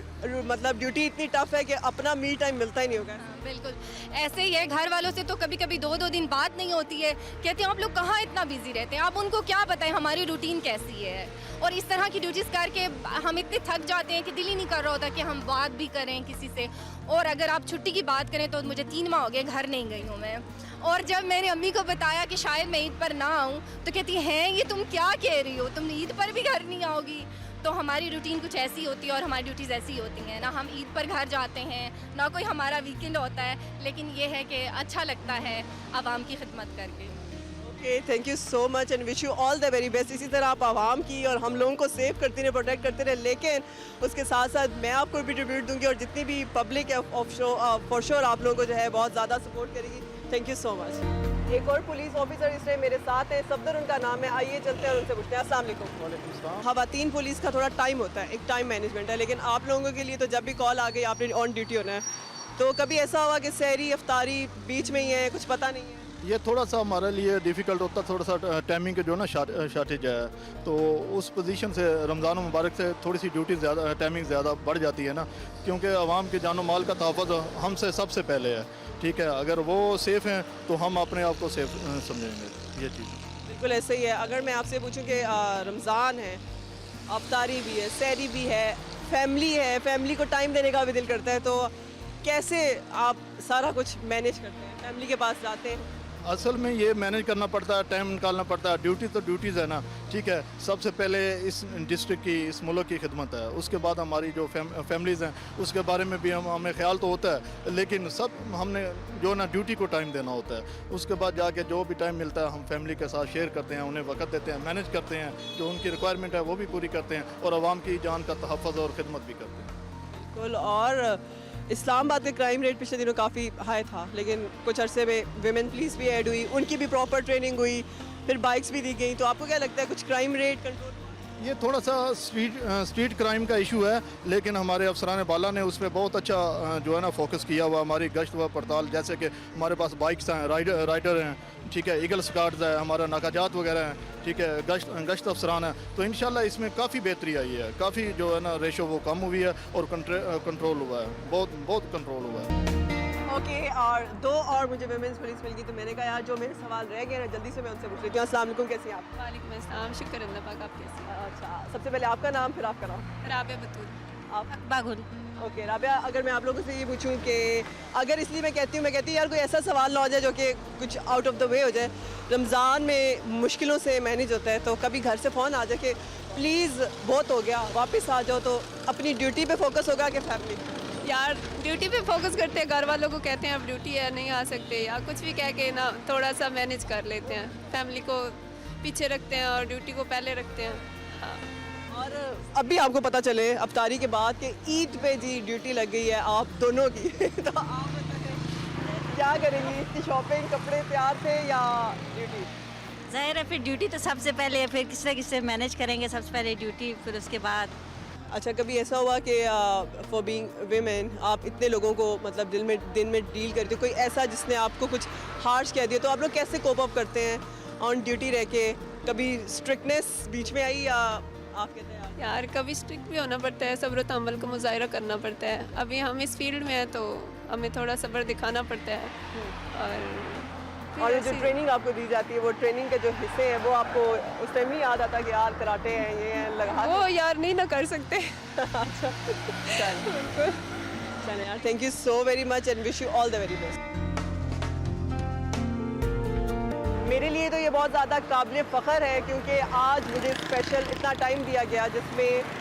मतलब ड्यूटी इतनी टफ है कि अपना मी टाइम मिलता ही नहीं होगा। बिल्कुल ऐसे ही है। घर वालों से तो कभी कभी 2-2 दिन बात नहीं होती है, कहते हैं आप लोग कहाँ इतना बिजी रहते हैं, आप उनको क्या बताएं हमारी रूटीन कैसी है। और इस तरह की ड्यूटीज़ करके हम इतने थक जाते हैं कि दिल ही नहीं कर रहा होता कि हम बात भी करें किसी से। और अगर आप छुट्टी की बात करें तो मुझे 3 माह हो गए घर नहीं गई हूँ मैं। और जब मैंने अम्मी को बताया कि शायद मैं ईद पर ना आऊँ तो कहती हैं ये तुम क्या कह रही हो, तुम ईद पर भी घर नहीं आओगी। तो हमारी रूटीन कुछ ऐसी होती है और हमारी ड्यूटीज़ ऐसी होती हैं ना, हम ईद पर घर जाते हैं ना कोई हमारा वीकेंड होता है, लेकिन ये है कि अच्छा लगता है आवाम की खिदमत करके। Okay, thank you so much and wish you all the very best. इसी तरह आप आवाम की और हम लोगों को सेव करते रहे, प्रोटेक्ट करते रहे, लेकिन उसके साथ साथ मैं आपको भी ट्रिब्यूट दूंगी और जितनी भी पब्लिक है फॉर श्योर आप लोगों को जो है बहुत ज़्यादा सपोर्ट करेगी। Thank you so much. एक और पुलिस ऑफिसर इस टाइम मेरे साथ है, सफदर उनका नाम है। आइए चलते हैं और उनसे पूछते हैं। अस्सलाम वालेकुम। खवातीन पुलिस का थोड़ा टाइम होता है, एक टाइम मैनेजमेंट है, लेकिन आप लोगों के लिए तो जब भी कॉल आ गई आपने ऑन ड्यूटी होना है। तो कभी ऐसा हुआ कि सहरी अफ्तारी बीच में ही है, कुछ पता नहीं है? ये थोड़ा सा हमारे लिए डिफ़िकल्ट होता है, थोड़ा सा टाइमिंग के जो ना शार्टेज है, तो उस पोजीशन से रमज़ान मुबारक से थोड़ी सी ड्यूटी ज़्यादा, टाइमिंग ज़्यादा बढ़ जाती है ना, क्योंकि आवाम के जानो माल का तहफ़्फ़ुज़ हमसे सबसे पहले है। ठीक है, अगर वो सेफ़ हैं तो हम अपने आप को सेफ़ समझेंगे। ये चीज़ बिल्कुल ऐसे ही है। अगर मैं आपसे पूछूं कि रमज़ान है, अफ्तारी भी है, सहरी भी है, फैमिली को टाइम देने का भी दिल करता है, तो कैसे आप सारा कुछ मैनेज करते हैं? फैमिली के पास जाते हैं? असल में ये मैनेज करना पड़ता है, टाइम निकालना पड़ता है। ड्यूटी तो ड्यूटीज़ है ना, ठीक है। सबसे पहले इस डिस्ट्रिक्ट की, इस मुल्क की खिदमत है, उसके बाद हमारी जो फैमिलीज़ हैं उसके बारे में भी हमें ख्याल तो होता है, लेकिन सब हमने जो ना ड्यूटी को टाइम देना होता है। उसके बाद जाके जो भी टाइम मिलता है हम फैमिली के साथ शेयर करते हैं, उन्हें वक्त देते हैं, मैनेज करते हैं, जो उनकी रिक्वायरमेंट है वो भी पूरी करते हैं और आवाम की जान का तहफ़्फ़ुज़ और ख़िदमत भी करते हैं। बिल्कुल। और इस्लामाबाद का क्राइम रेट पिछले दिनों काफ़ी हाई था, लेकिन कुछ अरसे में विमेन पुलिस भी ऐड हुई, उनकी भी प्रॉपर ट्रेनिंग हुई, फिर बाइक्स भी दी गई। तो आपको क्या लगता है कुछ क्राइम रेट कंट्रोल? ये थोड़ा सा स्ट्रीट क्राइम का इशू है, लेकिन हमारे अफसरान बाला ने उस पर बहुत अच्छा जो है ना फोकस किया हुआ। हमारी गश्त व पड़ताल, जैसे कि हमारे पास बाइक्स हैं, राइडर हैं, ठीक है, ईगल स्क्वाड्स है, हमारा नाकाजात वगैरह हैं, ठीक है, गश्त अफसरान है। तो इंशाल्लाह इसमें काफ़ी बेहतरी आई है, काफ़ी जो है ना रेशो वो कम हुई है और कंट्रोल हुआ है, बहुत कंट्रोल हुआ है। ओके, और 2 और मुझे वुमेन्स पुलिस मिल गई, तो मैंने कहा यार जो मेरे सवाल रह गए ना जल्दी से मैं उनसे पूछ लेती हूँ। अस्सलाम वालेकुम, कैसी हैं आप? वालेकुम अस्सलाम, शुक्र अल्लाह पाक, आप कैसे हैं? अच्छा, सबसे पहले आपका नाम, फिर आपका नाम। राबिया बतूल। आप? बागुल। ओके राबिया, अगर मैं आप लोगों से ये पूछूं कि अगर इसलिए मैं कहती हूँ यार कोई ऐसा सवाल ना हो जाए जो कि कुछ आउट ऑफ द वे हो जाए, रमज़ान में मुश्किलों से मैनेज होता है, तो कभी घर से फ़ोन आ जाए कि प्लीज़ बहुत हो गया वापस आ जाओ, तो अपनी ड्यूटी पे फोकस होगा कि फैमिली? यार ड्यूटी पे फोकस करते हैं, घर वालों को कहते हैं अब ड्यूटी है नहीं आ सकते, या कुछ भी कह के ना थोड़ा सा मैनेज कर लेते हैं, फैमिली को पीछे रखते हैं और ड्यूटी को पहले रखते हैं। हाँ। और अभी आपको पता चले अफ्तारी के बाद कि ईद पे जी ड्यूटी लग गई है आप दोनों की तो आप बताएं क्या करेंगी? इसकी शॉपिंग, कपड़े तैयार थे या ड्यूटी? जाहिर है फिर ड्यूटी तो सबसे पहले है, फिर किससे मैनेज करेंगे, सबसे पहले ड्यूटी, फिर उसके बाद। अच्छा, कभी ऐसा हुआ कि फॉर बीइंग वीमेन आप इतने लोगों को मतलब दिन में डील करते हो, कोई ऐसा जिसने आपको कुछ हार्श कह दिया, तो आप लोग कैसे कोप अप करते हैं ऑन ड्यूटी रह के? कभी स्ट्रिक्टनेस बीच में आई या आप कहते हैं यार कभी स्ट्रिक्ट भी होना पड़ता है, सब्र तहम्मुल का मुजाहिरा करना पड़ता है। अभी हम इस फील्ड में हैं तो हमें थोड़ा सब्र दिखाना पड़ता है। और जो ट्रेनिंग आपको दी जाती है, वो ट्रेनिंग के जो हिस्से हैं वो आपको उस टाइम नहीं याद आता कि यार कराटे हैं, ये हैं, लगा वो यार नहीं ना कर सकते। अच्छा चलें यार, thank you so very much and wish you all the very best. मेरे लिए तो ये बहुत ज़्यादा काबिल फ़ख्र है क्योंकि आज मुझे स्पेशल इतना टाइम दिया गया जिसमें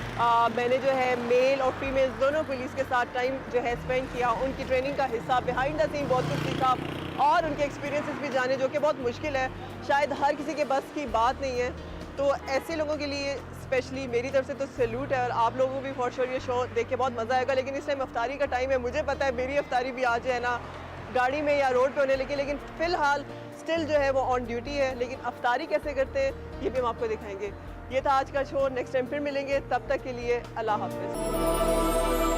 मैंने जो है मेल और फीमेल दोनों पुलिस के साथ टाइम जो है स्पेंड किया, उनकी ट्रेनिंग का हिस्सा, बिहाइंड द सीन बहुत कुछ सीखा और उनके एक्सपीरियंसेस भी जाने, जो कि बहुत मुश्किल है, शायद हर किसी के बस की बात नहीं है। तो ऐसे लोगों के लिए स्पेशली मेरी तरफ से तो सैल्यूट है और आप लोगों को भी फॉर श्योर ये शो देख के बहुत मज़ा आएगा। लेकिन इस टाइम अफ्तारी का टाइम है, मुझे पता है मेरी अफ्तारी भी आज है ना गाड़ी में या रोड पे होने लगी, लेकिन फ़िलहाल स्टिल जो है वो ऑन ड्यूटी है। लेकिन अफ्तारी कैसे करते हैं ये भी हम आपको दिखाएंगे। ये था आज का शो, नेक्स्ट टाइम फिर मिलेंगे, तब तक के लिए अल्लाह हाफ़िज़।